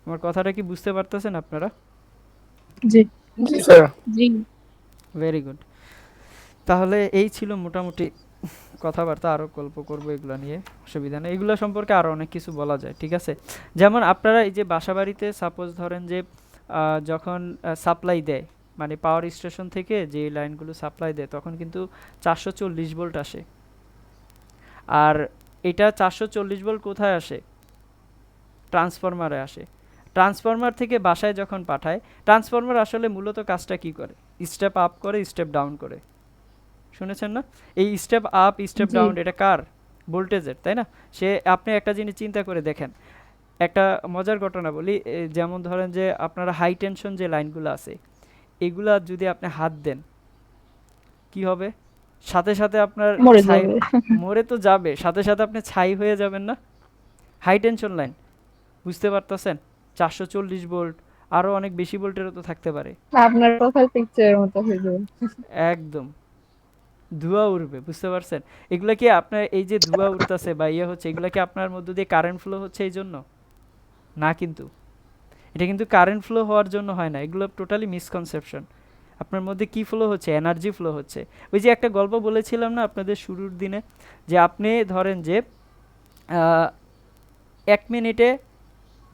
আমার কথাটা কি বুঝতে পারতেছেন আপনারা? জি। জি স্যার। জি। Very good. তাহলে এই ছিল মোটামুটি কথাবার্তা, আরও গল্প করবো এগুলো নিয়ে, অসুবিধা নেই, এগুলো সম্পর্কে আরও অনেক কিছু বলা যায়, ঠিক আছে? যেমন আপনারা এই যে বাসাবাড়িতে সাপোজ ধরেন যে যখন সাপ্লাই দেয়, মানে পাওয়ার স্টেশন থেকে যে লাইনগুলো সাপ্লাই দেয়, তখন কিন্তু 440 ভোল্ট আসে। আর এটা 440 ভোল্ট কোথায় আসে? ট্রান্সফরমারে আসে। ট্রান্সফরমার থেকে বাসায় যখন পাঠায়, ট্রান্সফরমার আসলে মূলত কাজটা কি করে? স্টেপ আপ করে, স্টেপ ডাউন করে। শুনেছেন না? এই স্টেপ আপ স্টেপ জি। ডাউন এটা কার? ভোল্টেজের, তাই না? আপনি একটা জিনিস চিন্তা করে দেখেন, একটা মজার ঘটনা বলি। যেমন ধরেন যে আপনারা হাই টেনশন যে লাইনগুলো আছে, এগুলা যদি আপনি হাত দেন কি হবে? সাথে সাথে আপনার মরে ছাই, যাবে। মরে তো যাবে, সাথে সাথে আপনি ছাই হয়ে যাবেন না? হাই টেনশন লাইন, বুঝতে পারতেছেন? 440 ভোল্ট, আরও অনেক বেশি ভোল্টেরও তো থাকতে পারে। আপনার প্রোফাইল পিকচারের মতো হয়ে যাবে। একদম। ধোঁয়া উড়বে, বুঝতে পারছেন? এগুলা কি আপনার এই যে ধোঁয়া উঠতেছে বা ইয়ে হচ্ছে, এগুলা কি আপনার মধ্য দিয়ে কারেন্ট ফ্লো হচ্ছে এই জন্য? না কিন্তু। এটা কিন্তু কারেন্ট ফ্লো হওয়ার জন্য হয় না, এগুলো টোটালি মিসকনসেপশন। আপনার মধ্যে কি ফ্লো হচ্ছে? এনার্জি ফ্লো হচ্ছে। ওই যে একটা গল্প বলেছিলাম না আপনাদের শুরুর দিনে, যে আপনি ধরেন যে 1 মিনিটে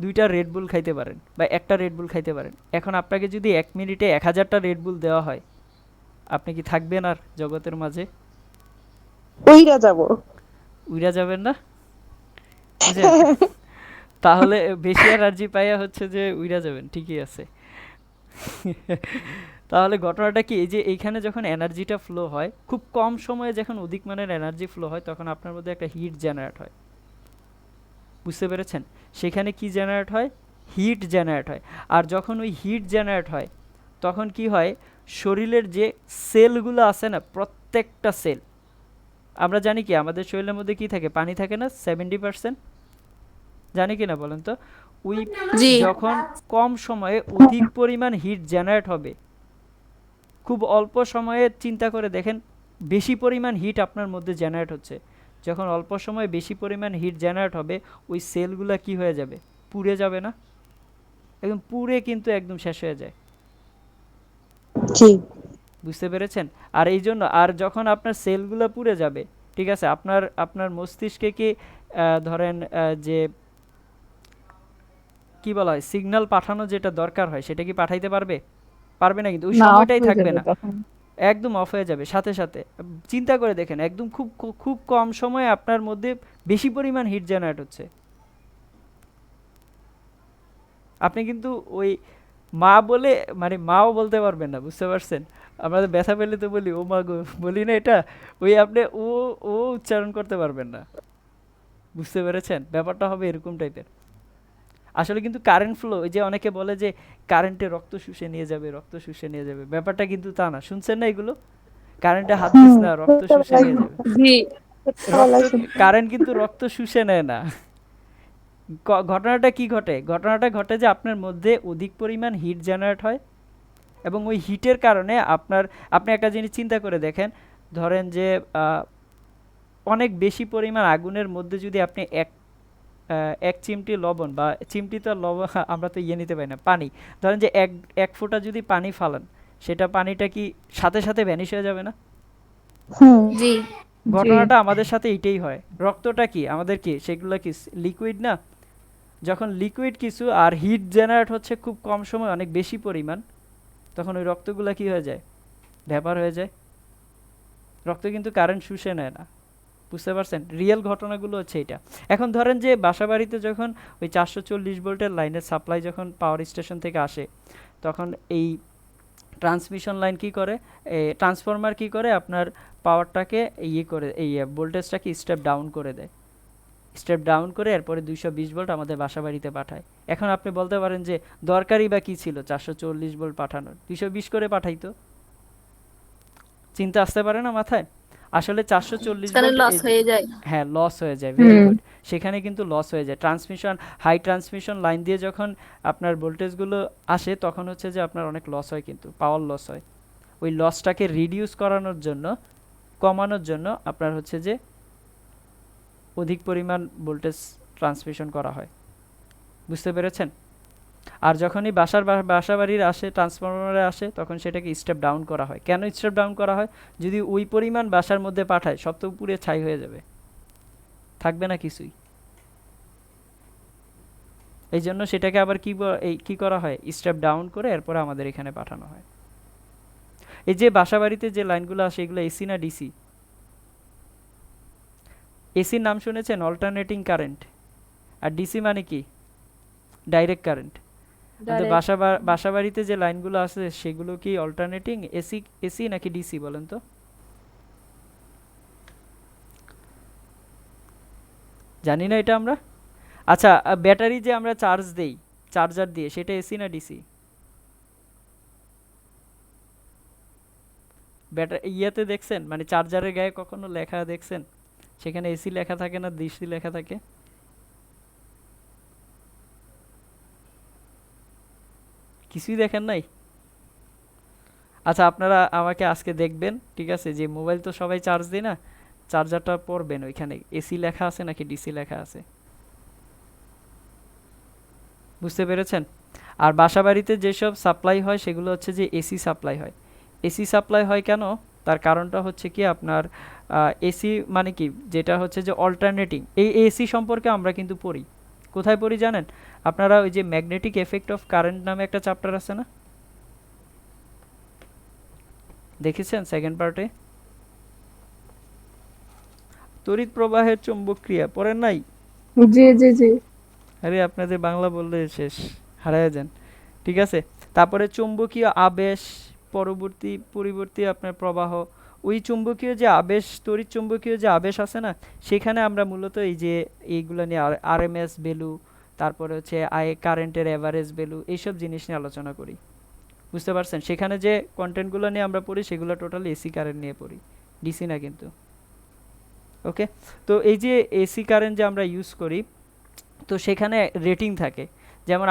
2টা রেড বুল খাইতে পারেন বা একটা রেড বুল খাইতে পারেন। এখন আপনাকে যদি 1 মিনিটে 1000টা রেড বুল দেওয়া হয়, আপনি কি থাকবেন আর জগতের মাঝে? উইরা যাব। উইরা যাবেন না? বুঝছেন? তাহলে বেশি এনার্জি পাইয়া হচ্ছে যে উইরা যাবেন, ঠিকই আছে। তাহলে ঘটনাটা কি, এই যে এইখানে যখন এনার্জিটা ফ্লো হয়, খুব কম সময়ে যখন অধিক মানের এনার্জি ফ্লো হয়, তখন আপনার মধ্যে একটা হিট জেনারেট হয়। বুঝতে পেরেছেন? সেখানে কি জেনারেট হয়? হিট জেনারেট হয়। আর যখন ওই হিট জেনারেট হয়, তখন কি হয়, শরীরের যে সেলগুলো আছে না, প্রত্যেকটা সেল, আমরা জানি কি আমাদের শরীরের মধ্যে কি থাকে? পানি থাকে না 70%? জানি কি না বলেন তো? ওই জি যখন কম সময়ে অধিক পরিমাণ হিট জেনারেট হবে, খুব অল্প সময়ে চিন্তা করে দেখেন বেশি পরিমাণ হিট আপনার মধ্যে জেনারেট হচ্ছে। যখন অল্প সময়ে বেশি পরিমাণ হিট জেনারেট হবে, ওই সেলগুলা কি হয়ে যাবে? পুড়ে যাবে না? একদম পুড়ে কিন্তু একদম শেষ হয়ে যায়। জি। বুঝতে পেরেছেন? আর এই জন্য, আর যখন আপনার সেলগুলো পুড়ে যাবে, ঠিক আছে, আপনার আপনার মস্তিষ্কে কি ধরেন যে কি বলা হয়, সিগন্যাল পাঠানো যেটা দরকার হয়, সেটা কি পাঠাইতে পারবে? পারবে না, কিন্তু ওই না, অফ সময়টাই হয়ে থাকবে যাবে না, তখন। একদম অফ হয়ে যাবে সাথে সাথে। চিন্তা করে দেখেন, একদম খুব খুব কম সময়ে আপনার মধ্যে বেশি পরিমাণ হিট জেনারেট হচ্ছে। আপনি কিন্তু ওই মা বলে মানে মাও বলতে পারবেন না, বুঝতে পারছেন? আমরা তো ব্যথা পেলে তো বলি ও মা গো, বলি না এটা? ওই আপনি ও ও উচ্চারণ করতে পারবেন না। বুঝতে পেরেছেন? ব্যাপারটা হবে এরকম টাইপের। আসলে কিন্তু কারেন্ট ফ্লো, ওই যে অনেকে বলে যে কারেন্টে রক্ত শুষে নিয়ে যাবে, রক্ত শুষে নিয়ে যাবে, ব্যাপারটা কিন্তু তা না। শুনছেন না এগুলো? কারেন্টে হাত দিস না, রক্ত শুষে ছোটবেলায় নিয়ে যাবে। জি রক্ত, ছোটবেলায় শুনতাম। কারেন্ট কিন্তু রক্ত শুষে নেয় না। ঘটনাটা কি ঘটে? ঘটনাটা ঘটে যে আপনার মধ্যে অধিক পরিমাণ হিট জেনারেট হয়, এবং ওই হিটের কারণে আপনার, আপনি একটা জিনিস চিন্তা করে দেখেন, ধরেন যে অনেক বেশি পরিমাণ আগুনের মধ্যে যদি আপনি এক চিমটি লবণ, বা চিমটি তো লবণ আমরা তো ইয়ে নিতে পারি না, পানি, ধরেন যে এক ফোঁটা যদি পানি ফালান, সেটা পানিটা কি সাথে সাথে ভ্যানিশ হয়ে যাবে না? হুম। জি জি। ঘটনাটা আমাদের সাথে এইটাই হয়। রক্তটা কি আমাদের, কি সেগুলো কি লিকুইড না? যখন লিকুইড কিছু আর হিট জেনারেট হচ্ছে খুব কম সময় অনেক বেশি পরিমাণ, তখন ওই রক্তগুলা কি হয়ে যায়? ভ্যাপার হয়ে যায়। রক্ত কিন্তু কারেন্ট শুষে নেয় না। বুঝতে পারছেন? রিয়েল ঘটনাগুলো হচ্ছে এটা। এখন ধরেন যে বাসাবাড়িতে যখন ওই 440 ভোল্টের লাইনের সাপ্লাই যখন পাওয়ার স্টেশন থেকে আসে, তখন এই ট্রান্সমিশন লাইন কি করে, ট্রান্সফরমার কি করে, আপনার পাওয়ারটাকে ইয়ে করে, এই ভোল্টেজটাকে স্টেপ ডাউন করে দেয়। স্টেপ ডাউন করে এরপরে 220 ভোল্ট আমাদের বাসাবাড়িতে পাঠায়। এখন আপনি বলতে পারেন যে দরকারই বা কী ছিল 440 ভোল্ট পাঠানোর, 220 করে পাঠাইতো। চিন্তা আসতে পারে না মাথায়? আসলে 440 সেখানে ভোল্ট, লস এই যে, হয়ে যায়। হ্যাঁ লস হয়ে যায়, ভেরি হুম। গুড। সেখানে কিন্তু লস হয়ে যায়। ট্রান্সমিশন, হাই ট্রান্সমিশন লাইন দিয়ে যখন আপনার ভোল্টেজগুলো আসে, তখন হচ্ছে যে আপনার অনেক লস হয়, কিন্তু পাওয়ার লস হয়। ওই লসটাকে রিডিউস করানোর জন্য, কমানোর জন্য আপনার হচ্ছে যে অধিক পরিমাণ ভোল্টেজ ট্রান্সমিশন করা হয়। বুঝতে পেরেছেন? আর যখনই বাসাবাড়ির আসে, ট্রান্সফরমারে আসে, তখন সেটাকে স্টেপ ডাউন করা হয়। কেন স্টেপ ডাউন করা হয়? যদি ওই পরিমাণ বাসার মধ্যে পাঠায়, সব তো পুড়ে ছাই হয়ে যাবে, থাকবে না কিছুই। এই জন্য সেটাকে আবার কি করা হয়? স্টেপ ডাউন করে এরপরে আমাদের এখানে পাঠানো হয়। এই যে বাসাবাড়িতে যে লাইনগুলো আসে, এগুলো এসি না ডিসি? এসির নাম শুনেছেন? Alternating current. আর ডিসি মানে কি? Direct current. আমাদের ডাইরেক্ট বাসাবাড়িতে যে লাইনগুলো আছে, সেগুলো কি অল্টারনেটিং এসি, এসি নাকি ডিসি বলেন তো? জানি না এটা আমরা। আচ্ছা, ব্যাটারি যে আমরা চার্জ দেই চার্জার দিয়ে, সেটা এসি না ডিসি? ইয়াতে দেখছেন, মানে চার্জারের গায়ে কখনো লেখা দেখছেন সেখানে এসি লেখা থাকে না ডিসি লেখা থাকে? কিছুই দেখেন নাই? আচ্ছা আপনারা আমাকে আজকে দেখবেন, ঠিক আছে, যে মোবাইল তো সবাই চার্জ দিই না, চার্জারটা পড়বেন ওইখানে এসি লেখা আছে নাকি ডিসি লেখা আছে, বুঝতে পেরেছেন? আর বাসাবাড়িতে যেসব সাপ্লাই হয় সেগুলো হচ্ছে যে এসি সাপ্লাই হয়। এসি সাপ্লাই হয় কেন? তার কারণটা হচ্ছে কি আপনার এসি মানে কি, যেটা হচ্ছে যে অল্টারনেটিং, এই এসি সম্পর্কে আমরা কিন্তু পড়ি। কোথায় পড়ি জানেন? আপনারা ওই যে ম্যাগনেটিক এফেক্ট অফ কারেন্ট নামে একটা চ্যাপ্টার আছে না, দেখেছেন সেকেন্ড পার্টে? তড়িৎ প্রবাহের চৌম্বক ক্রিয়া পড়েন নাই? জি জি জি। আরে আপনাদের বাংলা বললে শেষ, হারায় যান। ঠিক আছে, তারপরে চুম্বকীয় আবেশ, পরিবর্তী আপনার প্রবাহ, ওই চুম্বকীয় যে আবেশ, তড়িৎ চুম্বকীয় যে আবেশ আছে না, সেখানে আমরা মূলত এই যে এইগুলো নিয়ে আরএমএস ভ্যালু, তারপরে হচ্ছে কারেন্টের এভারেজ ভ্যালু, এইসব জিনিস নিয়ে আলোচনা করি। বুঝতে পারছেন? সেখানে যে কন্টেন্টগুলো নিয়ে আমরা পড়ি সেগুলো টোটালি এসি কারেন্ট নিয়ে পড়ি, ডিসি না কিন্তু। ওকে, তো এই যে এসি কারেন্ট যে আমরা ইউজ করি, তো সেখানে রেটিং থাকে। যেমন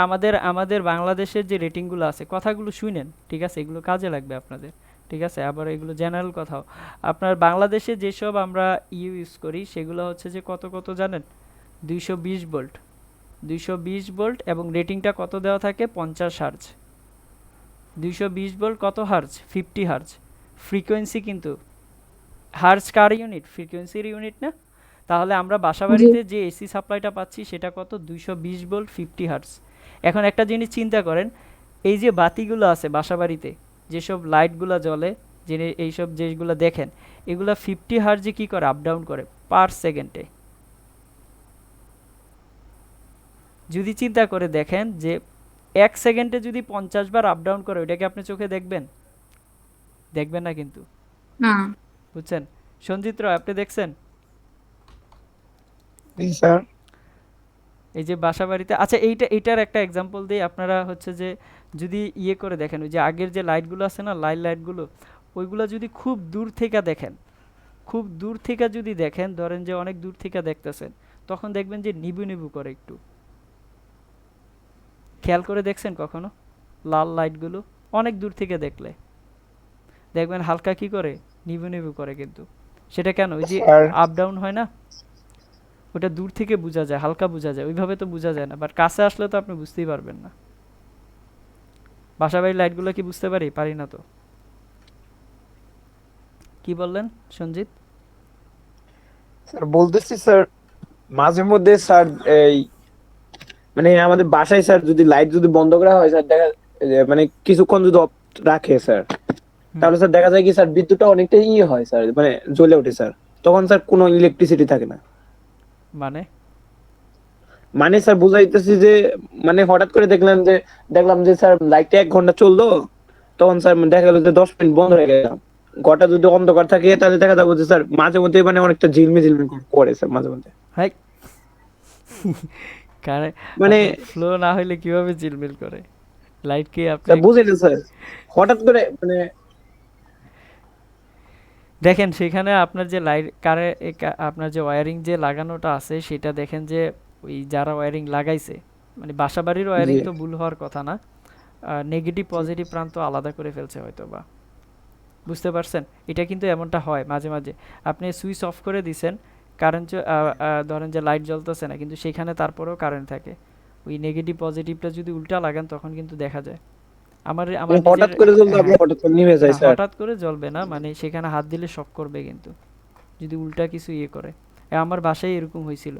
আমাদের বাংলাদেশের যে রেটিংগুলো আছে, কথাগুলো শুনেন, ঠিক আছে, এগুলো কাজে লাগবে আপনাদের, ঠিক আছে? আবার এগুলো জেনারেল কথাও। আপনার বাংলাদেশে যেসব আমরা ইউজ করি সেগুলো হচ্ছে যে কত কত জানেন? 220 ভোল্ট, 220 ভোল্ট, এবং রেটিংটা কত দেওয়া থাকে? 50 হার্জ। 220 ভোল্ট কত হার্জ? 50 হার্জ। ফ্রিকোয়েন্সি কিন্তু, হার্জ কার ইউনিট? ফ্রিকোয়েন্সির ইউনিট না? তাহলে আমরা জি বাসাবাড়িতে যে এসি সাপ্লাইটা পাচ্ছি সেটা কত? 220 ভোল্ট, 50 হার্টজ। এখন একটা জিনিস চিন্তা করেন, এই যে বাতিগুলো আছে বাসাবাড়িতে, যেসব লাইটগুলো জ্বলে, যে এইসব যেগুলো দেখেন, এগুলো 50 হার্টজে কী করে? আপ ডাউন করে পার সেকেন্ডে। যদি চিন্তা করে দেখেন যে 1 সেকেন্ডে যদি 50 বার আপ ডাউন করে, ওইটাকে আপনি চোখে দেখবেন? দেখবেন না কিন্তু, না। বুঝছেন? সঞ্জিত রায়, আপনি দেখছেন জি স্যার। এই যে বাসাবাড়িতে? আচ্ছা এইটার একটা এক্সাম্পল দিই। আপনারা হচ্ছে যে যদি ইয়ে করে দেখেন, ওই যে আগের যে লাইটগুলো আছে না, লাইটগুলো, ওইগুলো যদি খুব দূর থেকে দেখেন, খুব দূর থেকে যদি দেখেন, ধরেন যে অনেক দূর থেকে দেখতেছেন, তখন দেখবেন যে নিবু নিবু করে একটু। খেয়াল করে দেখছেন কখনো লাল লাইটগুলো? অনেক দূর থেকে দেখলে দেখবেন হালকা কি করে? নিবু নিবু করে। কিন্তু সেটা কেন? ওই যে স্যার আপ ডাউন হয় না, ওটা দূর থেকে বোঝা যায়, হালকা বোঝা যায়, ওইভাবে তো বোঝা যায় না, বাট কাছে আসলে তো আপনি বুঝতেই পারবেন না। বাসাবাড়ির লাইটগুলো কি বুঝতে পারি না তো। কি বললেন সঞ্জিত? স্যার বলতেছি স্যার, মাঝে মধ্যে স্যার এই মানে আমাদের বাসায় স্যার যদি লাইট যদি বন্ধ করা হয় স্যার, দেখা যে মানে কিছুক্ষণ যদি off রাখে স্যার, হুম, তাহলে স্যার দেখা যায় কি স্যার বিদ্যুৎটা অনেকটা হয় স্যার, মানে জ্বলে ওঠে স্যার। তখন স্যার কোনো ইলেকট্রিসিটি থাকে না। মানে মানে স্যার বুঝাইতেছি যে মানে হঠাৎ করে দেখলাম যে স্যার লাইটটা 1 ঘন্টা চললো, তখন স্যার দেখা গেল যে 10 মিনিট বন্ধ হয়ে গেল। ঘরটা যদি অন্ধকার থাকে তাহলে দেখা যাবে যে স্যার মাঝে মধ্যে মানে অনেকটা ঝিলমিল করে স্যার মাঝে মধ্যে। হাই কারে, মানে আপনার ফ্লো না হইলে কিভাবে ঝিলমিল করে? লাইট কি আপনি স্যার বুঝলেন স্যার, হঠাৎ করে মানে দেখেন সেখানে আপনার যে লাইট আপনার যে ওয়্যারিং যে লাগানোটা আছে সেটা দেখেন যে ওই যারা ওয়্যারিং লাগাইছে, মানে বাসাবাড়ির ওয়্যারিং জি তো ভুল হওয়ার কথা না, নেগেটিভ পজিটিভ প্রান্ত আলাদা করে ফেলছে হয়তো বা। বুঝতে পারছেন? এটা কিন্তু এমনটা হয় মাঝে মাঝে। আপনি সুইচ অফ করে দিছেন, কারেন্ট, ধরেন যে লাইট জ্বলতেছে না, কিন্তু সেখানে তারপরেও কারেন্ট থাকে। ওই নেগেটিভ পজিটিভটা যদি উল্টা লাগান তখন কিন্তু দেখা যায়। আমার আমার নিজের, হঠাৎ করে জ্বলতে হ্যাঁ, আপনার হঠাৎ করে নিভে না যায় স্যার। হঠাৎ করে জ্বলবে না, মানে সেখানে হাত দিলে শক করবে কিন্তু, যদি উল্টা কিছু ইয়ে করে। আমার বাসায় এরকম হয়েছিল।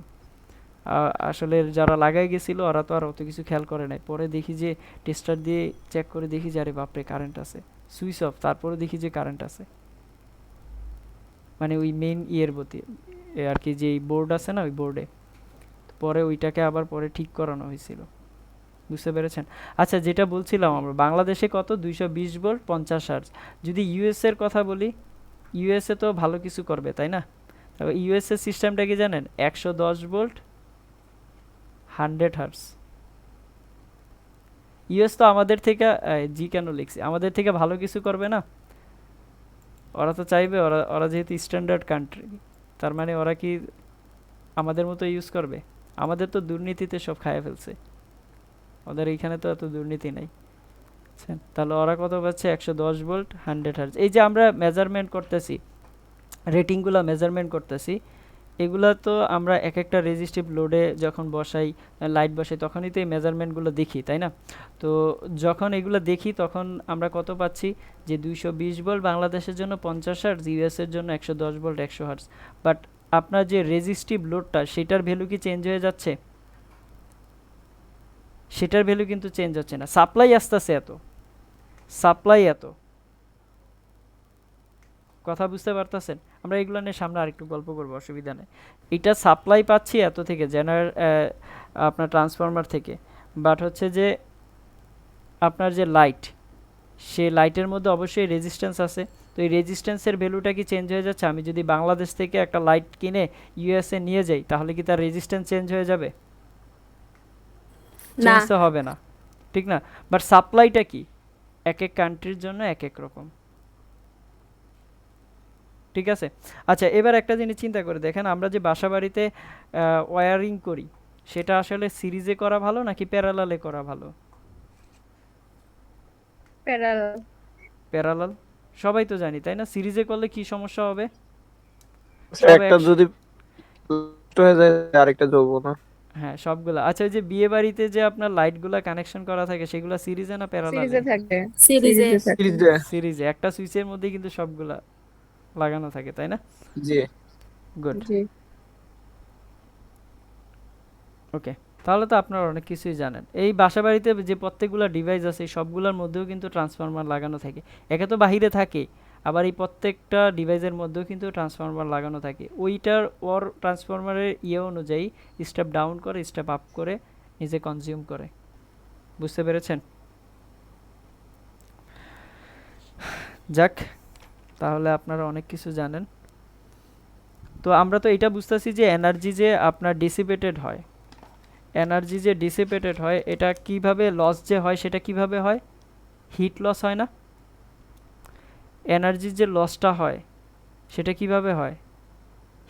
আসলে যারা লাগাই গেছিল ওরা তো আর অত কিছু খেয়াল করে নাই, পরে দেখি যে টেস্টার দিয়ে চেক করে দেখি যে আরে বাপরে কারেন্ট আছে, সুইচ অফ, তারপরে দেখি যে কারেন্ট আছে। মানে ওই মেইন ইয়ের প্রতি আর কি, যে বোর্ড আছে না ওই বোর্ডে, পরে ওইটাকে আবার পরে ঠিক করানো হয়েছিল। বুঝতে পেরেছেন? আচ্ছা, যেটা বলছিলাম, আমরা বাংলাদেশে কত? 220 ভোল্ট, 50 হার্জ। যদি ইউএস এর কথা বলি, ইউএসএ তো ভালো কিছু করবে তাই না? তবে ইউএসএ সিস্টেমটা কি জানেন? 110 ভোল্ট, 100 হার্জ। ইউএস তো আমাদের থেকে, জি কেন লিখছি, আমাদের থেকে ভালো কিছু করবে না? ওরা তো চাইবে, ওরা ওরা যেহেতু স্ট্যান্ডার্ড কান্ট্রি, তার মানে ওরা কি আমাদের মতো ইউজ করবে? আমাদের তো দুর্নীতিতে সব খাইয়ে ফেলছে, ওদের এইখানে তো এত দুর্নীতি নাই। তাহলে ওরা কত পাচ্ছে 110 ভোল্ট 100 হার্জ। এই যে আমরা মেজারমেন্ট করতেছি, রেটিংগুলো মেজারমেন্ট করতেছি, এগুলা তো আমরা এক একটা রেজিস্টিভ লোডে যখন বসাই, লাইট বসাই, তখনই তো এই মেজারমেন্টগুলো দেখি, তাই না? তো যখন এগুলো দেখি তখন আমরা কত পাচ্ছি যে 220 ভোল্ট বাংলাদেশের জন্য 50 হার্জ, ইউএস এর জন্য 110 ভোল্ট 100 হার্জ। বাট আপনার যে রেজিস্টিভ লোডটা সেটার ভ্যালু কি চেঞ্জ হয়ে যাচ্ছে? সেটার ভ্যালু কিন্তু চেঞ্জ হচ্ছে না। সাপ্লাই আসতেছে এত, সাপ্লাই এত, কথা বুঝতে পারতেছেন? আমরা এগুলো নিয়ে সামনে আরেকটু গল্প করবো, অসুবিধা নেই। এটা সাপ্লাই পাচ্ছি এত থেকে জেনারেল আপনার ট্রান্সফরমার থেকে, বাট হচ্ছে যে আপনার যে লাইট, সে লাইটের মধ্যে অবশ্যই রেজিস্ট্যান্স আছে। তো এই রেজিস্ট্যান্সের ভ্যালুটা কি চেঞ্জ হয়ে যাচ্ছে? আমি যদি বাংলাদেশ থেকে একটা লাইট কিনে ইউএসএ নিয়ে যাই, তাহলে কি তার রেজিস্ট্যান্স চেঞ্জ হয়ে যাবে? না চেঞ্জ তো হবে না, ঠিক না? বাট সাপ্লাইটা কি এক এক কান্ট্রির জন্য এক এক রকম, ঠিক আছে? আচ্ছা, এবার একটা জিনিস চিন্তা করে দেখেন, আমরা যে বাসা বাড়িতে ওয়্যারিং করি, সেটা আসলে সিরিজে করা ভালো নাকি প্যারালালে করা ভালো? প্যারালাল। প্যারালাল সবাই তো জানি, তাই না? সিরিজে করলে কি সমস্যা হবে? স্যার সব একটা যদি নষ্ট হয়ে যায় আরেকটা জ্বলবো না। হ্যাঁ, সবগুলা। আচ্ছা, ওই যে বিয়ে বাড়িতে যে আপনার লাইটগুলা কানেকশন করা থাকে, সেগুলা সিরিজে না প্যারালালে? সিরিজে থাকে। সিরিজে সিরিজে থাকে। সিরিজে। সিরিজে। একটা সুইচের মধ্যেই কিন্তু সবগুলা লাগানো থাকে, তাই না? জি। গুড, জি। ওকে। তাহলে তো আপনারা অনেক কিছুই জানেন। এই বাসা বাড়িতে যে প্রত্যেকগুলা ডিভাইস আছে, এই সবগুলোর মধ্যেও কিন্তু ট্রান্সফরমার লাগানো থাকে। একে তো বাহিরে থাকে, আবার এই প্রত্যেকটা ডিভাইসের মধ্যেও কিন্তু ট্রান্সফরমার লাগানো থাকে। ওইটার ওর ট্রান্সফরমারের ইয়ে অনুযায়ী স্টেপ ডাউন করে, স্টেপ আপ করে নিজে কনজিউম করে। বুঝতে পেরেছেন? যাক, তাহলে আপনারা অনেক কিছু জানেন। তো আমরা তো এটা বুঝতেছি যে এনার্জি যে আপনার ডিসিপেটেড হয়, এনার্জি যে ডিসিপেটেড হয়, এটা কিভাবে লস যে হয়, সেটা কিভাবে হয়? হিট লস হয় না? এনার্জির যে লসটা হয় সেটা কিভাবে হয়?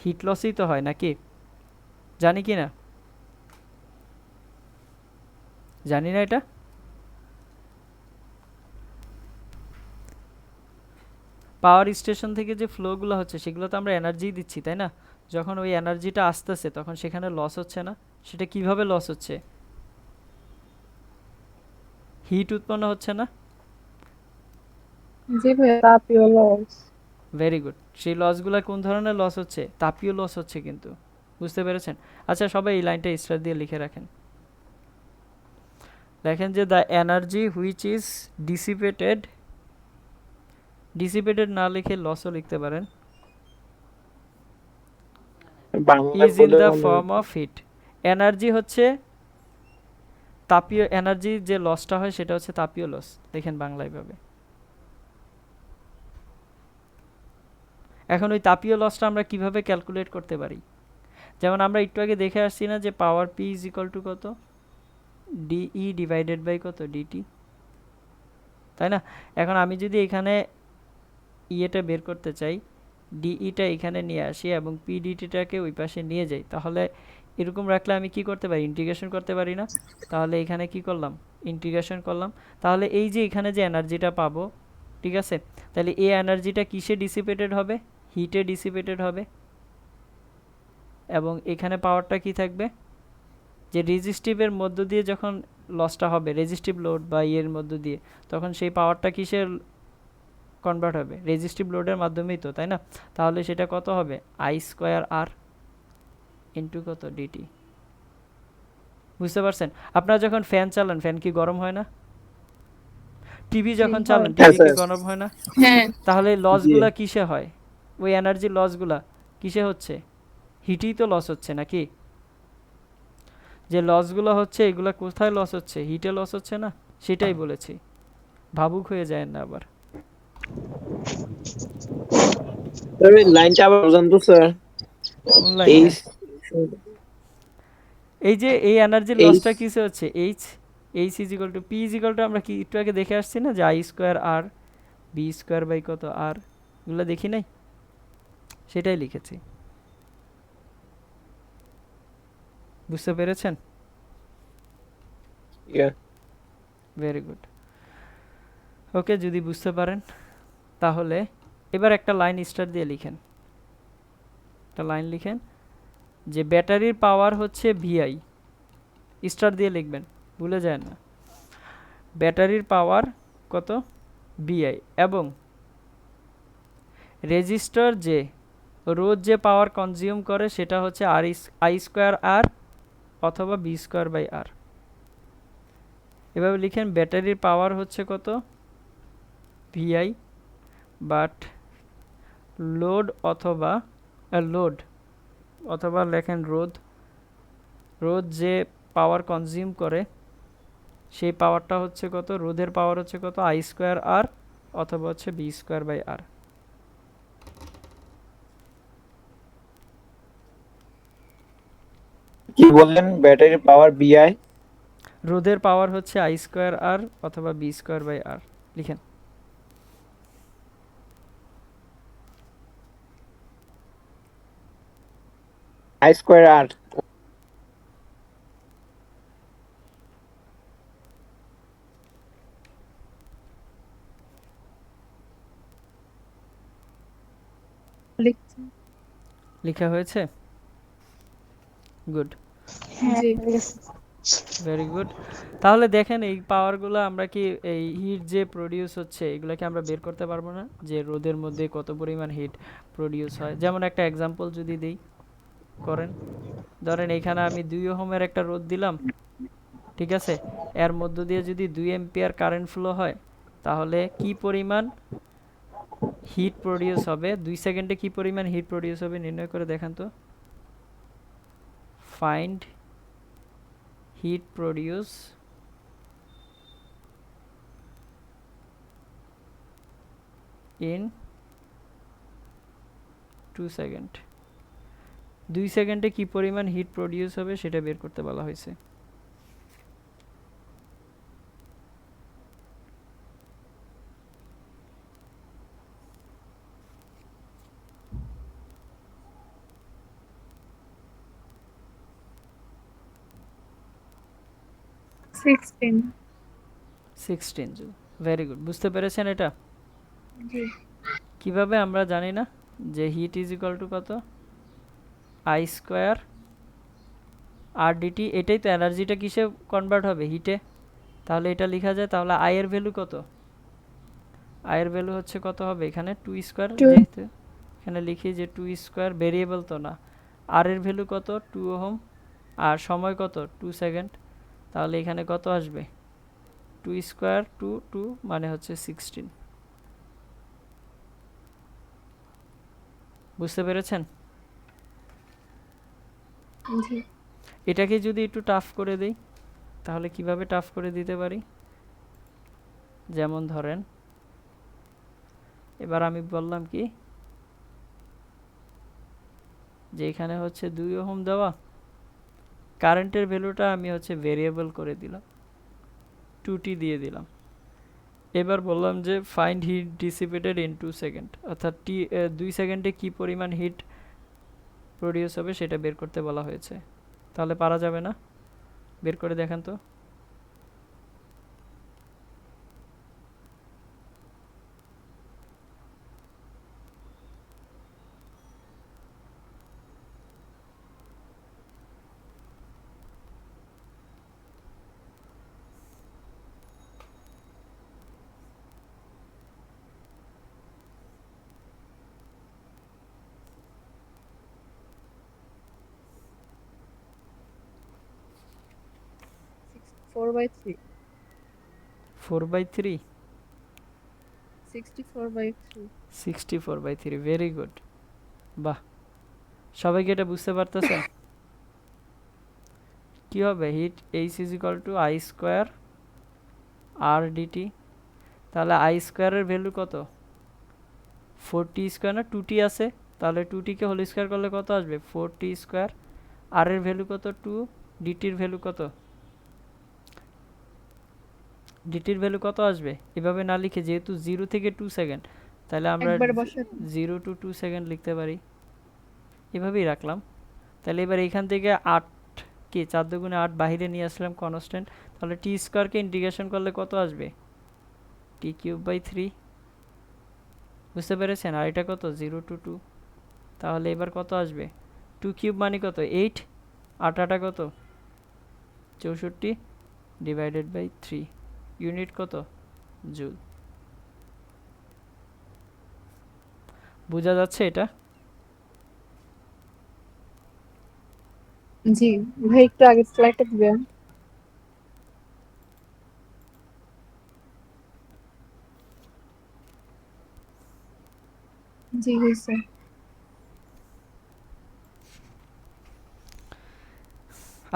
হিট লসই তো হয়, নাকি? জানি কি না? জানি না এটা? পাওয়ার স্টেশন থেকে যে ফ্লোগুলো হচ্ছে, সেগুলো তো আমরা এনার্জি দিচ্ছি, তাই না? যখন ওই এনার্জিটা আসতেছে তখন সেখানে লস হচ্ছে না? সেটা কিভাবে লস হচ্ছে? হিট উৎপন্ন হচ্ছে না? জি ভাইয়া, তাপীয় লস। Very good. সেই লসগুলো কোন ধরনের লস হচ্ছে? তাপীয় লস হচ্ছে কিন্তু। বুঝতে পেরেছেন? আচ্ছা, সবাই এই লাইনটা স্টার দিয়ে লিখে রাখেন। দেখেন যে the energy which is dissipated, dissipated না লিখে লসও লিখতে পারেন, বাংলা ইজ ইন বলে দ্য মনে ফর্ম অফ হিট। এনার্জি হচ্ছে তাপীয়, এনার্জি যে লসটা হয় সেটা হচ্ছে তাপীয় লস। দেখেন বাংলায় ভাবে। এখন ওই তাপীয় লসটা আমরা কিভাবে ক্যালকুলেট করতে পারি? যেমন আমরা একটু আগে দেখে আসছি না যে power P is equal to কত? ডিই ডিভাইডেড বাই কত? ডিটি, তাই না? এখন আমি যদি এখানে ইয়েটা বের করতে চাই, ডিইটা এখানে নিয়ে আসি এবং পিডিটিটাকে ওই পাশে নিয়ে যাই, তাহলে এরকম রাখলে আমি কি করতে পারি? ইন্টিগ্রেশন করতে পারি না? তাহলে এখানে কি করলাম? ইন্টিগ্রেশন করলাম। তাহলে এই যে এখানে যে এনার্জিটা পাবো, ঠিক আছে, তাহলে এই এনার্জিটা কিসে ডিসিপেটেড হবে? হিটে ডিসিপেটেড হবে। এবং এখানে পাওয়ারটা কি থাকবে? যে রেজিস্টিভের মধ্য দিয়ে যখন লসটা হবে, রেজিস্টিভ লোড বা ইয়ের মধ্য দিয়ে, তখন সেই পাওয়ারটা কিসে কনভার্ট হবে? রেজিস্টিভ লোডের মাধ্যমেই তো, তাই না? তাহলে সেটা কত হবে? আই স্কোয়ার আর ইন্টু কত? ডিটি। বুঝতে পারছেন? আপনারা যখন ফ্যান চালান, ফ্যান কি গরম হয় না? টিভি যখন হয়। চালান, হ্যাঁ, টিভি কি স্যার। গরম হয় না? হ্যাঁ। তাহলে জি। লসগুলা কিসে হয়? ওই এনার্জি লসগুলা কিসে হচ্ছে? হিটেই তো লস হচ্ছে, নাকি? যে লসগুলো হচ্ছে, এগুলা কোথায় লস হচ্ছে? হিটে লস হচ্ছে না? সেটাই বলেছি, ভাবুক হয়ে যায় না আবার। স্যার এই লাইনটা আবার বোঝান তো স্যার। কোন এই লাইনটা? এই যে এই এনার্জির এই লসটা কিসে হচ্ছে? H, H is equal to P is equal to, আমরা কি একটু আগে দেখে আসছি না যে I square R B square by কত আর, এগুলো দেখি নাই? সেটাই লিখেছি। বুঝতে পেরেছেন? ইয়া ভেরি গুড। ওকে, যদি বুঝতে পারেন তাহলে এবার একটা লাইন স্টার দিয়ে লিখেন, একটা লাইন লিখেন যে ব্যাটারির পাওয়ার হচ্ছে ভিআই, স্টার দিয়ে লিখবেন, ভুলে যায় না। ব্যাটারির পাওয়ার কত? ভিআই, এবং রেজিস্টার যে রোজ যে পাওয়ার কনজিউম করে সেটা হচ্ছে আই স্কোয়ার আর অথবা বি স্কোয়ার বাই আর। এভাবে লিখেন ব্যাটারির পাওয়ার হচ্ছে কত? ভিআই, বাট লোড অথবা লেখেন রোধ যে পাওয়ার কনজিউম করে সেই পাওয়ারটা হচ্ছে কত? রোধের পাওয়ার হচ্ছে কত? আই স্কোয়ার আর অথবা হচ্ছে বি স্কোয়ার বাই আর। কি বললেন? ব্যাটারি পাওয়ার বিআই, রোধের পাওয়ার হচ্ছে আই স্কোয়ার আর অথবা বি স্কোয়ার বাই আর, লিখেন। আই স্কোয়ার আর। লিখছি। লেখা হয়েছে? গুড, হ্যাঁ জি। হয়ে গেছে। Very good. তাহলে দেখেন এই পাওয়ারগুলো আমরা কি এই হিট যে প্রডিউস হচ্ছে এগুলোকে আমরা বের করতে পারবো না, যে রোদের মধ্যে কত পরিমাণ হিট প্রডিউস হয়? যেমন একটা এক্সাম্পল যদি দিই, করেন। ধরেন এখানে আমি 2 ওহমের একটা রোদ দিলাম, ঠিক আছে? এর মধ্য দিয়ে যদি 2 এম্পিয়ার কারেন্ট ফ্লো হয় তাহলে কি পরিমাণ হিট প্রডিউস হবে? 2 সেকেন্ডে কি পরিমাণ হিট প্রডিউস হবে নির্ণয় করে দেখান তো। Find heat produce in 2 second. 2 সেকেন্ডে কি পরিমাণ হিট প্রডিউস হবে সেটা বের করতে বলা হয়েছে। সিক্সটিন। 16 জুল। ভেরি গুড, বুঝতে পেরেছেন এটা? জি। কিভাবে আমরা জানি না যে হিট ইজ ইকুয়াল টু কত? I square R d t. এটাই তো এনার্জিটা কিসে কনভার্ট হবে? হিটে। তাহলে এটা লেখা যায়, তাহলে আই এর ভ্যালু কত? আই এর ভ্যালু হচ্ছে কত হবে এখানে? 2 স্কোয়ার, যেহেতু এখানে লিখি যে 2 স্কোয়ার, ভেরিয়েবল তো না। আর এর ভ্যালু কত? 2 ওহম, আর সময় কত? 2 সেকেন্ড। তাহলে এখানে কত আসবে? 2 স্কোয়ার 2 মানে হচ্ছে 16। বুঝতে পেরেছেন? জি। এটাকে যদি একটু টাফ করে দেই তাহলে কিভাবে টাফ করে দিতে পারি? যেমন ধরেন এবার আমি বললাম কি যে এখানে হচ্ছে 2 ওহম দেওয়া, কারেন্টের ভ্যালুটা আমি হচ্ছে ভেরিয়েবল করে দিলাম, 2t দিয়ে দিলাম। এবার বললাম যে find heat dissipated in 2 second, অর্থাৎ 2 সেকেন্ডে কি পরিমাণ হিট প্রডিউস হবে সেটা বের করতে বলা হয়েছে। তাহলে পারা যাবে না? বের করে দেখান তো। Four by three. 4/3, 64/3। 64/3। Very good, বাহ। সবাইকে এটা বুঝতে পারতেছেন? কি হবে? Heat H is equal to I square R d t. তাহলে আই স্কোয়ারের ভ্যালু কত? 4t স্কোয়ার না 2t আছে, তাহলে 2tকে হোল স্কোয়ার করলে কত আসবে? 4t square. আর এর ভ্যালু কত? 2। ডিটির ভ্যালু কত? ডিটির ভ্যালু কত আসবে? এভাবে না লিখে, যেহেতু 0 থেকে 2 সেকেন্ড, তাহলে আমরা একবার বসাতে। 0 to 2 সেকেন্ড লিখতে পারি। এভাবেই রাখলাম। তাহলে এবার এইখান থেকে 8 কি 4 দুগুণে 8 বাইরে নিয়ে আসলাম কনস্ট্যান্ট। তাহলে টি স্কোয়ারকে ইন্টিগ্রেশন করলে কত আসবে? টি কিউব বাই 3, বুঝতে পেরেছেন? আর এটা কত 0 to 2, তাহলে এবার কত আসবে 2 কিউব মানে কত 8, 8 কত 64 ডিভাইডেড বাই 3, ইউনিট কত জুল। বোঝা যাচ্ছে এটা? জি ভাই, একটু আগে স্লাইডটা দিবেন। জি হয়েছে।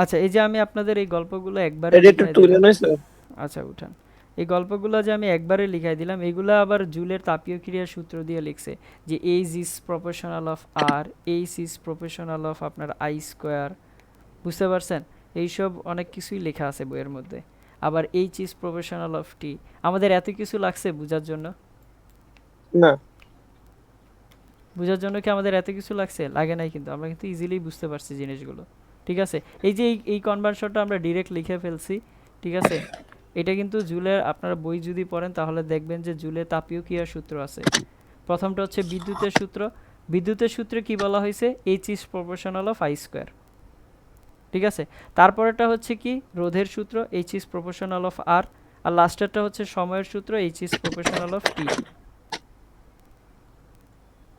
আচ্ছা, এই যে আমি আপনাদের এই গল্পগুলো একবারে এটা একটু লিখাই তুলে দিলাম। নয় স্যার? আচ্ছা উঠান। এই গল্পগুলো যে আমি একবারে লিখাই দিলাম, এগুলো আবার জুলের তাপীয় ক্রিয়ার সূত্র দিয়ে লিখছে যে H is proportional of R, H is proportional of আপনার আই স্কোয়ার, বুঝতে পারছেন? এইসব অনেক কিছুই লেখা আছে বইয়ের মধ্যে। আবার এইচ ইজ প্রপোর্শনাল অফ টি। আমাদের এত কিছু লাগছে বোঝার জন্য? না। বোঝার জন্য কি আমাদের এত কিছু লাগছে? লাগে নাই, কিন্তু আমরা কিন্তু ইজিলি বুঝতে পারছি জিনিসগুলো। ঠিক আছে, এই যে এই কনভার্সনটা আমরা ডিরেক্ট লিখে ফেলছি। ঠিক আছে, এটা কিন্তু জুলের, আপনারা বই যদি পড়েন তাহলে দেখবেন যে জুলের তাপীয় ক্রিয়ার সূত্র আছে। প্রথমটা হচ্ছে বিদ্যুতের সূত্র। বিদ্যুতের সূত্রে কি বলা হয়েছে? H is proportional of I square. ঠিক আছে, তারপরেরটা হচ্ছে কি রোধের সূত্র, এইচ ইজ প্রপোর্শনাল অফ আর। আর লাস্টেরটা হচ্ছে সময়ের সূত্র, এইচ ইজ প্রপোর্শনাল অফ টি।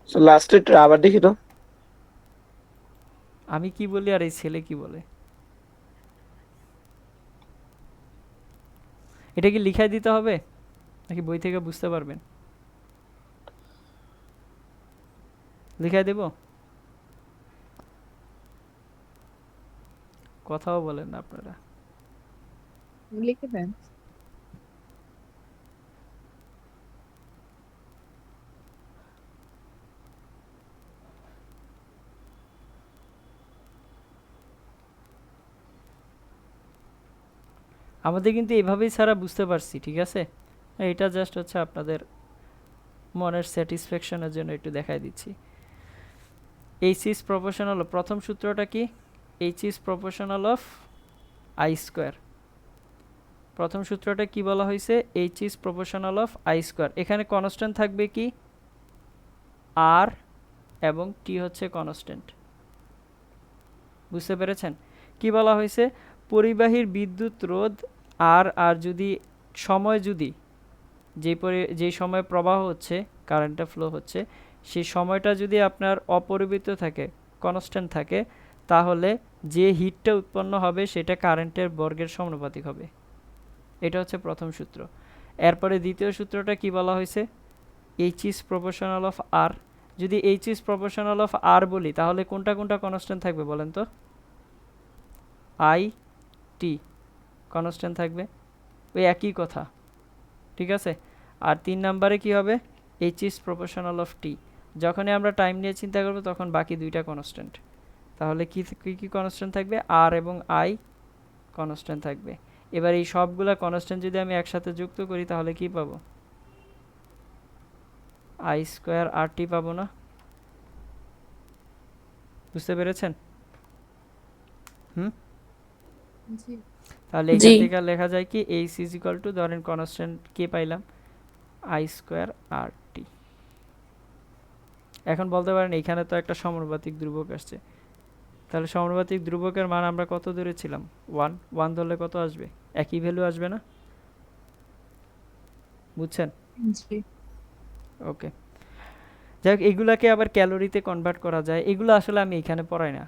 লাস্টের আবার দেখি তো। আমি কি বলি আর এই ছেলে কি বলে? এটা কি লিখাই দিতে হবে নাকি বই থেকে বুঝতে পারবেন? লিখাই দেব? কথাও বলেন না আপনারা। লিখে দেন। আমাদের কিন্তু এভাবেই ছাড়া বুঝতে পারছি। ঠিক আছে, এটা জাস্ট হচ্ছে আপনাদের মনের স্যাটিসফ্যাকশনের জন্য একটু দেখাই দিচ্ছি। এইচ ইজ প্রপোর্শনাল, প্রথম সূত্রটা কি? H is proportional of I square. প্রথম সূত্রটা কি বলা হয়েছে? H is proportional of I square. এখানে কনস্ট্যান্ট থাকবে কি? আর এবং টি হচ্ছে কনস্ট্যান্ট। বুঝতে পেরেছেন? কি বলা হয়েছে? পরিবাহীর বিদ্যুৎ রোধ আর, আর যদি সময়, যদি যে সময় প্রবাহ হচ্ছে, কারেন্টটা ফ্লো হচ্ছে, সেই সময়টা যদি আপনার অপরিবর্তিত থাকে, কনস্ট্যান্ট থাকে, তাহলে যে হিটটা উৎপন্ন হবে সেটা কারেন্টের বর্গের সমানুপাতিক হবে। এটা হচ্ছে প্রথম সূত্র। এরপরে দ্বিতীয় সূত্রটা কি বলা হয়েছে? এইচ ইজ প্রপোর্শনাল অফ আর। যদি এইচ ইজ প্রপোর্শনাল অফ আর বলি তাহলে কোনটা কোনটা কনস্ট্যান্ট থাকবে বলেন তো? আই টি কনস্ট্যান্ট থাকবে, ওই একই কথা। ঠিক আছে, আর 3 নম্বরে কি হবে? এইচ ইজ প্রপোর্শনাল অফ টি। যখনই আমরা টাইম নিয়ে চিন্তা করব তখন বাকি দুইটা কনস্ট্যান্ট। তাহলে কি কি কনস্ট্যান্ট থাকবে? আর এবং আই কনস্ট্যান্ট থাকবে। এবার এই সবগুলা কনস্ট্যান্ট যদি আমি একসাথে যুক্ত করি তাহলে কি পাবো? আই স্কোয়ার আর টি পাবো না? বুঝতে পেরেছেন? জি তাহলে এখান থেকে লেখা যায় কি? এইচ ইজ ইকুয়াল টু, ধরেন কনস্ট্যান্ট কে পাইলাম? আই স্কোয়ার আর টি। এখন বলতে পারেন এখানে তো একটা সমানুপাতিক ধ্রুবক আসছে, তাহলে সমানুপাতিক ধ্রুবকের মান আমরা কত ধরেছিলাম? 1। 1 ধরলে কত আসবে? একই ভ্যালু আসবে না? বুঝছেন? জি। ওকে, যাই হোক, এগুলাকে আবার ক্যালোরিতে কনভার্ট করা যায়। এগুলো আসলে আমি এখানে পড়াই না।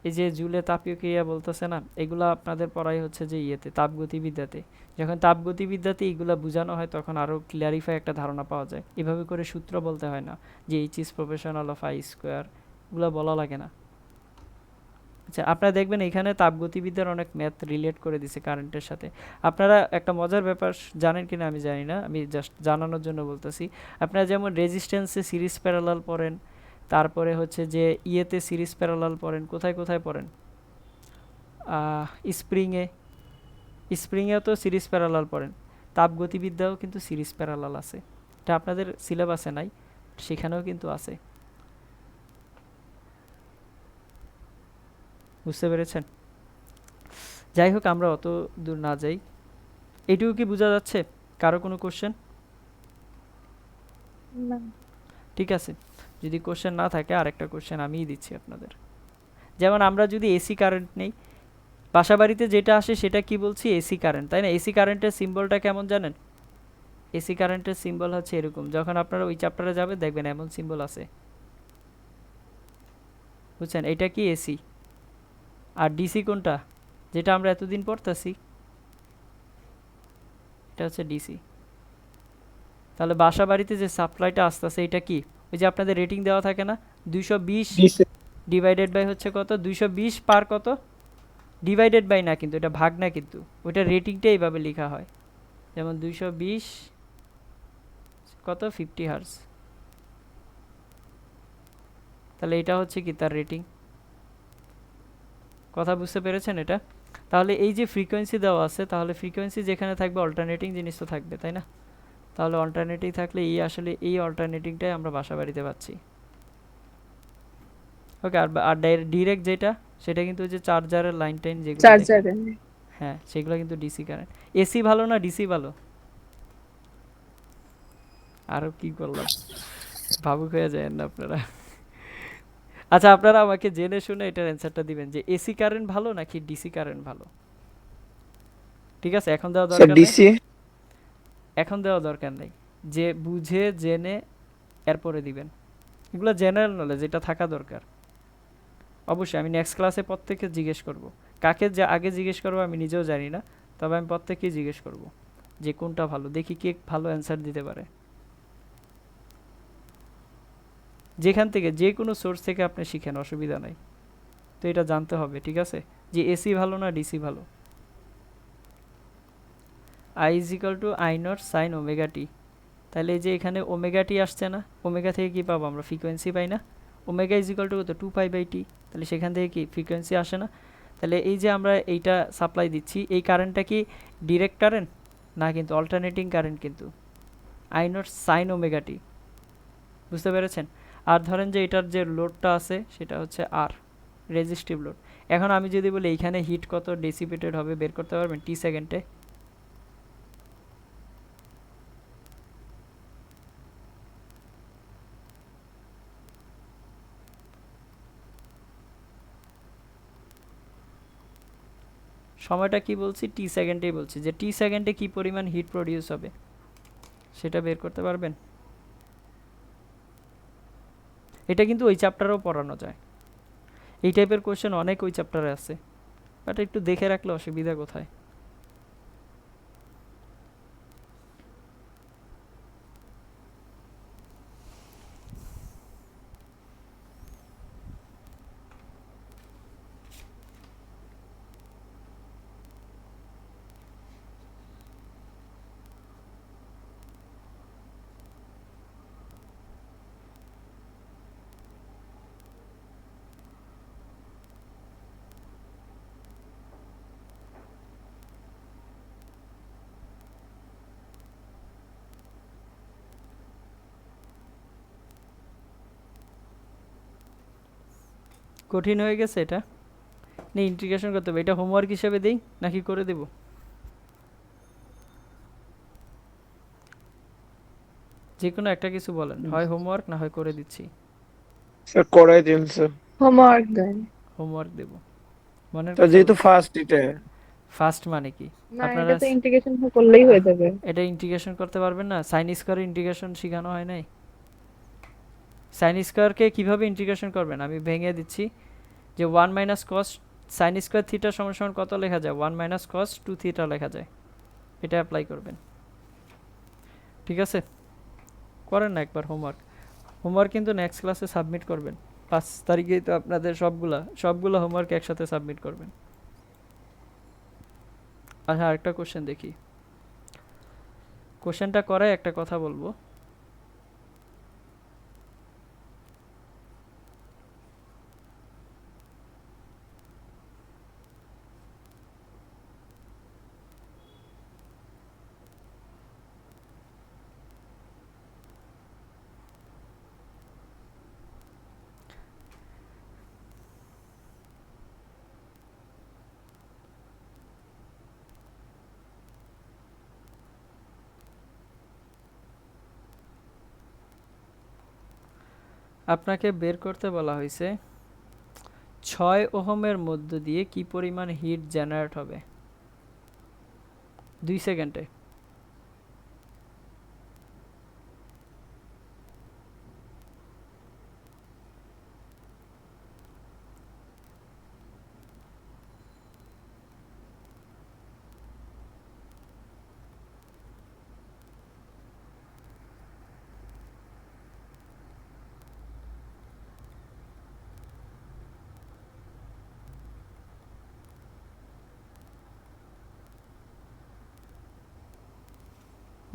এই যে জুলে তাপীয় ক্রিয়া বলতেছে না, এগুলো আপনাদের পড়াই হচ্ছে যে ইয়েতে, তাপগতিবিদ্যাতে। যখন তাপগতিবিদ্যাতে এগুলো বোঝানো হয় তখন আরও ক্লিয়ারিফাই একটা ধারণা পাওয়া যায়। এভাবে করে সূত্র বলতে হয় না যে H is proportional of I square, এগুলো বলা লাগে না। আচ্ছা, আপনারা দেখবেন এখানে তাপগতিবিদ্যার অনেক ম্যাথ রিলেট করে দিছে কারেন্টের সাথে। আপনারা একটা মজার ব্যাপার জানেন কিনা আমি জানি না, আমি জাস্ট জানানোর জন্য বলতেছি। আপনারা যেমন রেজিস্ট্যান্সে সিরিজ প্যারালাল পড়েন, তারপরে হচ্ছে যে ইয়েতে সিরিজ প্যারালাল পড়েন, কোথায় কোথায় পড়েন? স্প্রিংয়ে, স্প্রিংয়েও তো সিরিজ প্যারালাল পড়েন। তাপগতিবিদ্যাও কিন্তু সিরিজ প্যারালাল আছে, এটা আপনাদের সিলেবাসে নাই, সেখানেও কিন্তু আছে। বুঝতে পেরেছেন? যাই হোক, আমরা অত দূর না যাই। এইটুকু কি বোঝা যাচ্ছে? কারো কোনো কোশ্চেন? না ঠিক আছে, যদি কোশ্চেন না থাকে আরেকটা কোশ্চেন আমিই দিচ্ছি আপনাদের। যেমন আমরা যদি এসি কারেন্ট নেই, বাসাবাড়িতে যেটা আসে সেটা কি বলছি, এসি কারেন্ট, তাই না? এসি কারেন্টের সিম্বলটা কেমন জানেন? এসি কারেন্টের সিম্বল হচ্ছে এরকম, যখন আপনারা ওই চ্যাপ্টারে যাবে দেখবেন এমন সিম্বল আছে, বুঝছেন? এটা কি এসি। আর ডিসি কোনটা, যেটা আমরা এতদিন পড়তেছি, এটা হচ্ছে ডিসি। তাহলে বাসা বাড়িতে যে সাপ্লাইটা আসতেছে এটা কি, ওই যে আপনাদের রেটিং দেওয়া থাকে না, 220 ডিসি ডিভাইডেড বাই হচ্ছে কত, 220 পার কত, ডিভাইডেড বাই না কিন্তু, এটা ভাগ না কিন্তু, ওইটা রেটিংটা এইভাবে লেখা হয়, যেমন 220 কত 50 হার্জ, তাহলে এটা হচ্ছে কি তার রেটিং। কথা বুঝতে পেরেছেন এটা? তাহলে এই যে ফ্রিকোয়েন্সি দেওয়া আছে, তাহলে ফ্রিকোয়েন্সি যেখানে থাকবে অল্টারনেটিং জিনিস তো থাকবে, তাই না? তাহলে অল্টারনেটিং থাকলে এই আসলে এই অল্টারনেটিংটাই আমরা বাসা বাড়িতে পাচ্ছি। ওকে, আর ডিরেক্ট যেটা, সেটা কিন্তু ওই যে চার্জারের লাইন টাইন যেগুলো দেখেন, চার্জারে হ্যাঁ সেগুলো কিন্তু ডিসি কারেন্ট। এসি ভালো না ডিসি ভালো? আরও কি করলাম, ভাবুক হয়ে যায় না আপনারা? আচ্ছা, আপনারা আমাকে জেনে শুনে এটার অ্যান্সারটা দিবেন যে এসি কারেন্ট ভালো নাকি ডিসি কারেন্ট ভালো। ঠিক আছে, এখন দেওয়া স্যার দরকার নেই, ডিসি। এখন দেওয়া দরকার নেই, যে বুঝে জেনে এরপরে দিবেন। এগুলো জেনারেল নলেজ, এটা থাকা দরকার। অবশ্যই আমি নেক্সট ক্লাসে প্রত্যেককে জিজ্ঞেস করব, কাকে যে আগে জিজ্ঞেস করবো আমি নিজেও জানি না, তবে আমি প্রত্যেককেই জিজ্ঞেস করব যে কোনটা ভালো, দেখি কে ভালো অ্যান্সার দিতে পারে। যেখান থেকে যে কোনো সোর্স থেকে আপনি শিখেন, অসুবিধা নাই, তো এটা জানতে হবে, ঠিক আছে? যে এসি ভালো না ডিসি ভালো। I is equal to I naught sine omega T, তাহলে এই যে এখানে ওমেগা টি আসছে না, ওমেগা থেকে কি পাবো আমরা, ফ্রিকোয়েন্সি পাই না? ওমেগা ইজ ইকাল টু কত, 2π/t, তাহলে সেখান থেকে কি ফ্রিকোয়েন্সি আসে না? তাহলে এই যে আমরা এইটা সাপ্লাই দিচ্ছি, এই কারেন্টটা কি ডিরেক্ট কারেন্ট না, কিন্তু অল্টারনেটিং কারেন্ট, কিন্তু আই নট সাইন ওমেগা টি, বুঝতে পেরেছেন? আর ধরেন যে এটার যে লোডটা আছে সেটা হচ্ছে আর, রেজিস্টিভ লোড। এখন আমি যদি বলি এইখানে হিট কত ডেসিপেটেড হবে, বের করতে পারবেন টি সেকেন্ডে? সময়টা কি বলছি, টি সেকেন্ডেই বলছি, যে টি সেকেন্ডে কি পরিমাণ হিট প্রডিউস হবে সেটা বের করতে পারবেন? এটা কিন্তু ওই চ্যাপ্টারেও পড়ানো যায়, এই টাইপের কোশ্চেন অনেক ওই চ্যাপ্টারে আছে, বাট একটু দেখে রাখলে অসুবিধা কোথায়? কঠিন হয়ে গেছে এটা, না ইন্টিগ্রেশন করতে হবে? এটা হোমওয়ার্ক হিসেবে দেই নাকি করে দেব? যে কোনো একটা কিছু বলেন, হয় হোমওয়ার্ক না হয় করে দিচ্ছি। স্যার করাই দিন স্যার। হোমওয়ার্ক দেন। হোমওয়ার্ক দেব, মনের তো কথা যেহেতু ফার্স্ট এটা। ফার্স্ট মানে কি না আপনারা এটা তো ইন্টিগ্রেশন করলেই হয়ে যাবে। এটা ইন্টিগ্রেশন করতে পারবেন না? সাইন স্কয়ার ইন্টিগ্রেশন শেখানো হয় নাই? সাইন স্কয়ারকে কিভাবে ইন্টিগ্রেশন করবেন আমি ভেঙে দিচ্ছি, যে 1 minus cos sine square theta সমান সমান কত লেখা যায়, 1 মাইনাস কস 2 থিটা লেখা যায়, এটা অ্যাপ্লাই করবেন। ঠিক আছে, করেন না একবার হোমওয়ার্ক। হোমওয়ার্ক কিন্তু নেক্সট ক্লাসে সাবমিট করবেন, 5 তারিখেই তো আপনাদের সবগুলা হোমওয়ার্ক একসাথে সাবমিট করবেন। আচ্ছা, আরেকটা কোশ্চেন দেখি, কোশ্চেনটা করায় একটা কথা বলবো। আপনাকে বের করতে বলা হয়েছে 6 ওহমের মধ্য দিয়ে কি পরিমাণ হিট জেনারেট হবে 2 সেকেন্ডে।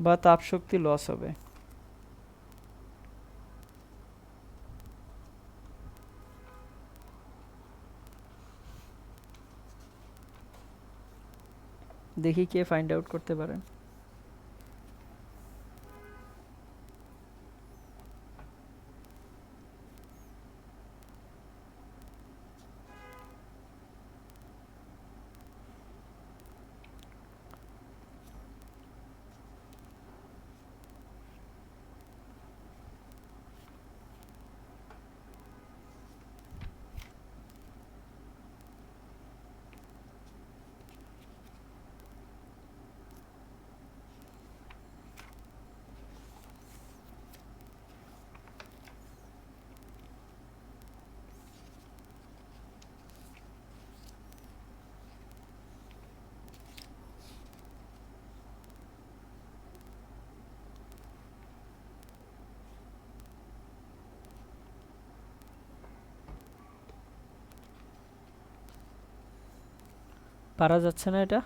বা তাপ শক্তি লস হবে। দেখি কে ফাইন্ড আউট করতে পারেন। পারা যাচ্ছে না এটা?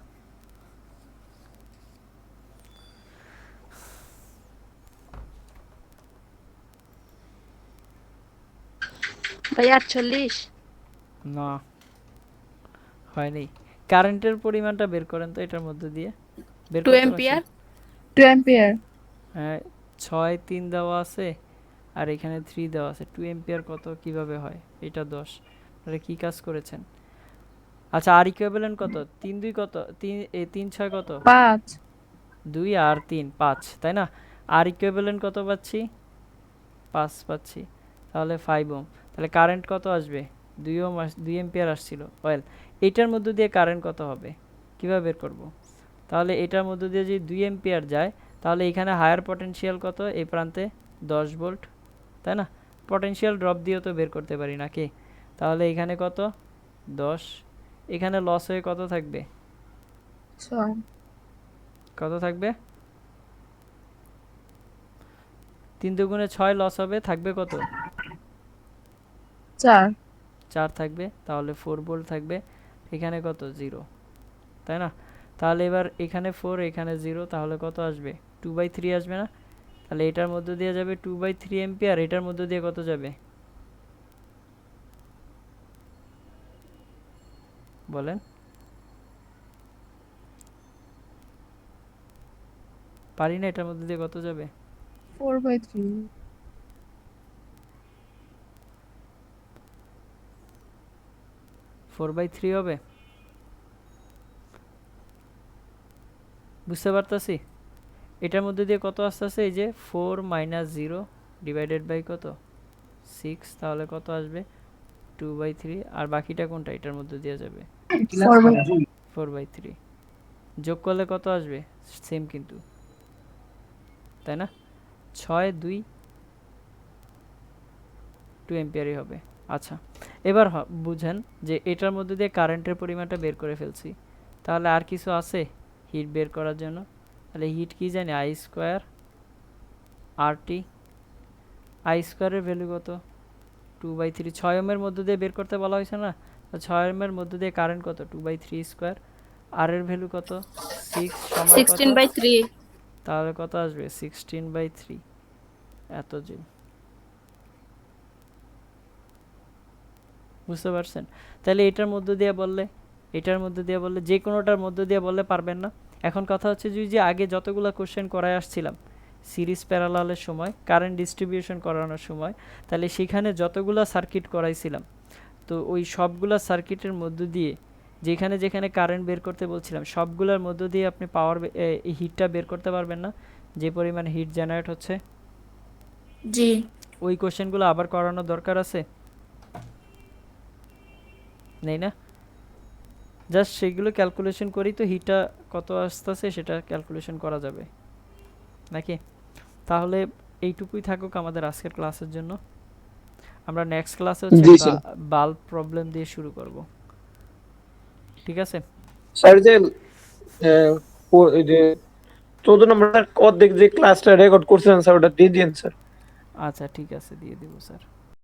ভাই 48। না, হয়নি। কারেন্টের পরিমাণটা বের করেন তো এটার মধ্যে দিয়ে। বের 2 করতে অ্যাম্পিয়ার। পারছেন? 2 অ্যাম্পিয়ার। হ্যাঁ, 6 3 দেওয়া আছে আর এখানে 3 দেওয়া আছে। 2 এম্পিয়ার কত কিভাবে হয়? এটা 10। আপনারা কি কাজ করেছেন? আচ্ছা, আর ইকুইভ্যালেন্ট কত? 3 2 কত? 3 6 কত? 5। 2 আর 3 5, তাই না? আর ইকুইভ্যালেন্ট কত পাচ্ছি? 5 পাচ্ছি। তাহলে 5 ওহম। তাহলে কারেন্ট কত আসবে? 2 ওহম 2 এম্পিয়ার আসছিল। ওয়েল, এটার মধ্য দিয়ে কারেন্ট কত হবে? কিভাবে বের করব? তাহলে এটার মধ্য দিয়ে যদি 2 এম্পিয়ার যায় তাহলে এখানে হায়ার পটেনশিয়াল কত? এই প্রান্তে 10 ভোল্ট, তাই না? পটেনশিয়াল ড্রপ দিয়েও তো বের করতে পারি নাকি? তাহলে এখানে কত? 10। এখানে লস হয়ে কত থাকবে? 6। কত থাকবে? 3 দুগুণে 6 লস হবে, থাকবে কত? 4। 4 থাকবে। তাহলে 4 ভোল্ট থাকবে। এখানে কত? 0, তাই না? তাহলে এবার এখানে 4 এখানে 0, তাহলে কত আসবে? 2/3 আসবে না? তাহলে এটার মধ্য দিয়ে যাবে 2/3 এম্পিয়ার। এটার মধ্য দিয়ে কত যাবে বলেন? পারি না। এটার মধ্যে দিয়ে কত যাবে? 4/3। 4/3 হবে? বুঝতে পারতাছি? এটার মধ্যে দিয়ে কত আসতেছে? এই যে 4 - 0 ডিভাইডেড বাই কত? 6। তাহলে কত আসবে? 2/3। আর বাকিটা কোনটা এটার মধ্যে দিয়ে যাবে? 4/3। 4/3। যোগ করলে কত আসবে? সেম কিন্তু, তাই না? 6 2 2 এম্পিয়ারই হবে। আচ্ছা, এবার বুঝেন যে এটার মধ্যে দিয়ে কারেন্টের পরিমাণটা বের করে ফেলছি। তাহলে আর কিছু আছে হিট বের করার জন্য? তাহলে হিট কি জানি? I square RT. আই স্কোয়ারের ভ্যালু কত? 2/3। 6 ওহমের মধ্য দিয়ে বের করতে বলা হয়েছে না? 6 ওহমের মধ্য দিয়ে কারেন্ট কত? 2/3 স্কোয়ার। আর এর ভ্যালু কত? 6 সমান কত? 16/3। তাহলে কত আসবে? 16/3 এত জুল। বুঝতে পারছেন? তাহলে এটার মধ্য দিয়ে বললে, এটার মধ্য দিয়ে বললে, যে কোনোটার মধ্য দিয়ে বললে পারবেন না। এখন কথা হচ্ছে যে আগে যতগুলো কোশ্চেন করায় আসছিলাম সিরিজ প্যারালালের সময়, কারেন্ট ডিস্ট্রিবিউশন করানোর সময়, তাহলে সেখানে যতগুলো সার্কিট করাইছিলাম, তো ওই সবগুলা সার্কিটের মধ্য দিয়ে যেখানে যেখানে কারেন্ট বের করতে বলছিলাম সবগুলোর মধ্য দিয়ে আপনি পাওয়ার হিটটা বের করতে পারবেন না, যে পরিমাণ হিট জেনারেট হচ্ছে? জি। ওই কোশ্চেনগুলো আবার করানোর দরকার আছে? নেই না? জাস্ট সেগুলো ক্যালকুলেশন করি তো হিটটা কত আসতেছে সেটা ক্যালকুলেশন করা যাবে নাকি? তাহলে এইটুকুই থাকুক আমাদের আজকের ক্লাসের জন্য। আমরা নেক্সট ক্লাসে হচ্ছে জি স্যার। বাল্ব প্রবলেম দিয়ে শুরু করব। ঠিক আছে? স্যার যে এই যে 14 নম্বর অর্ধেক যে ক্লাসটা রেকর্ড করছেন স্যার ওটা দিয়ে দিন স্যার। আচ্ছা ঠিক আছে, দিয়ে দিব স্যার।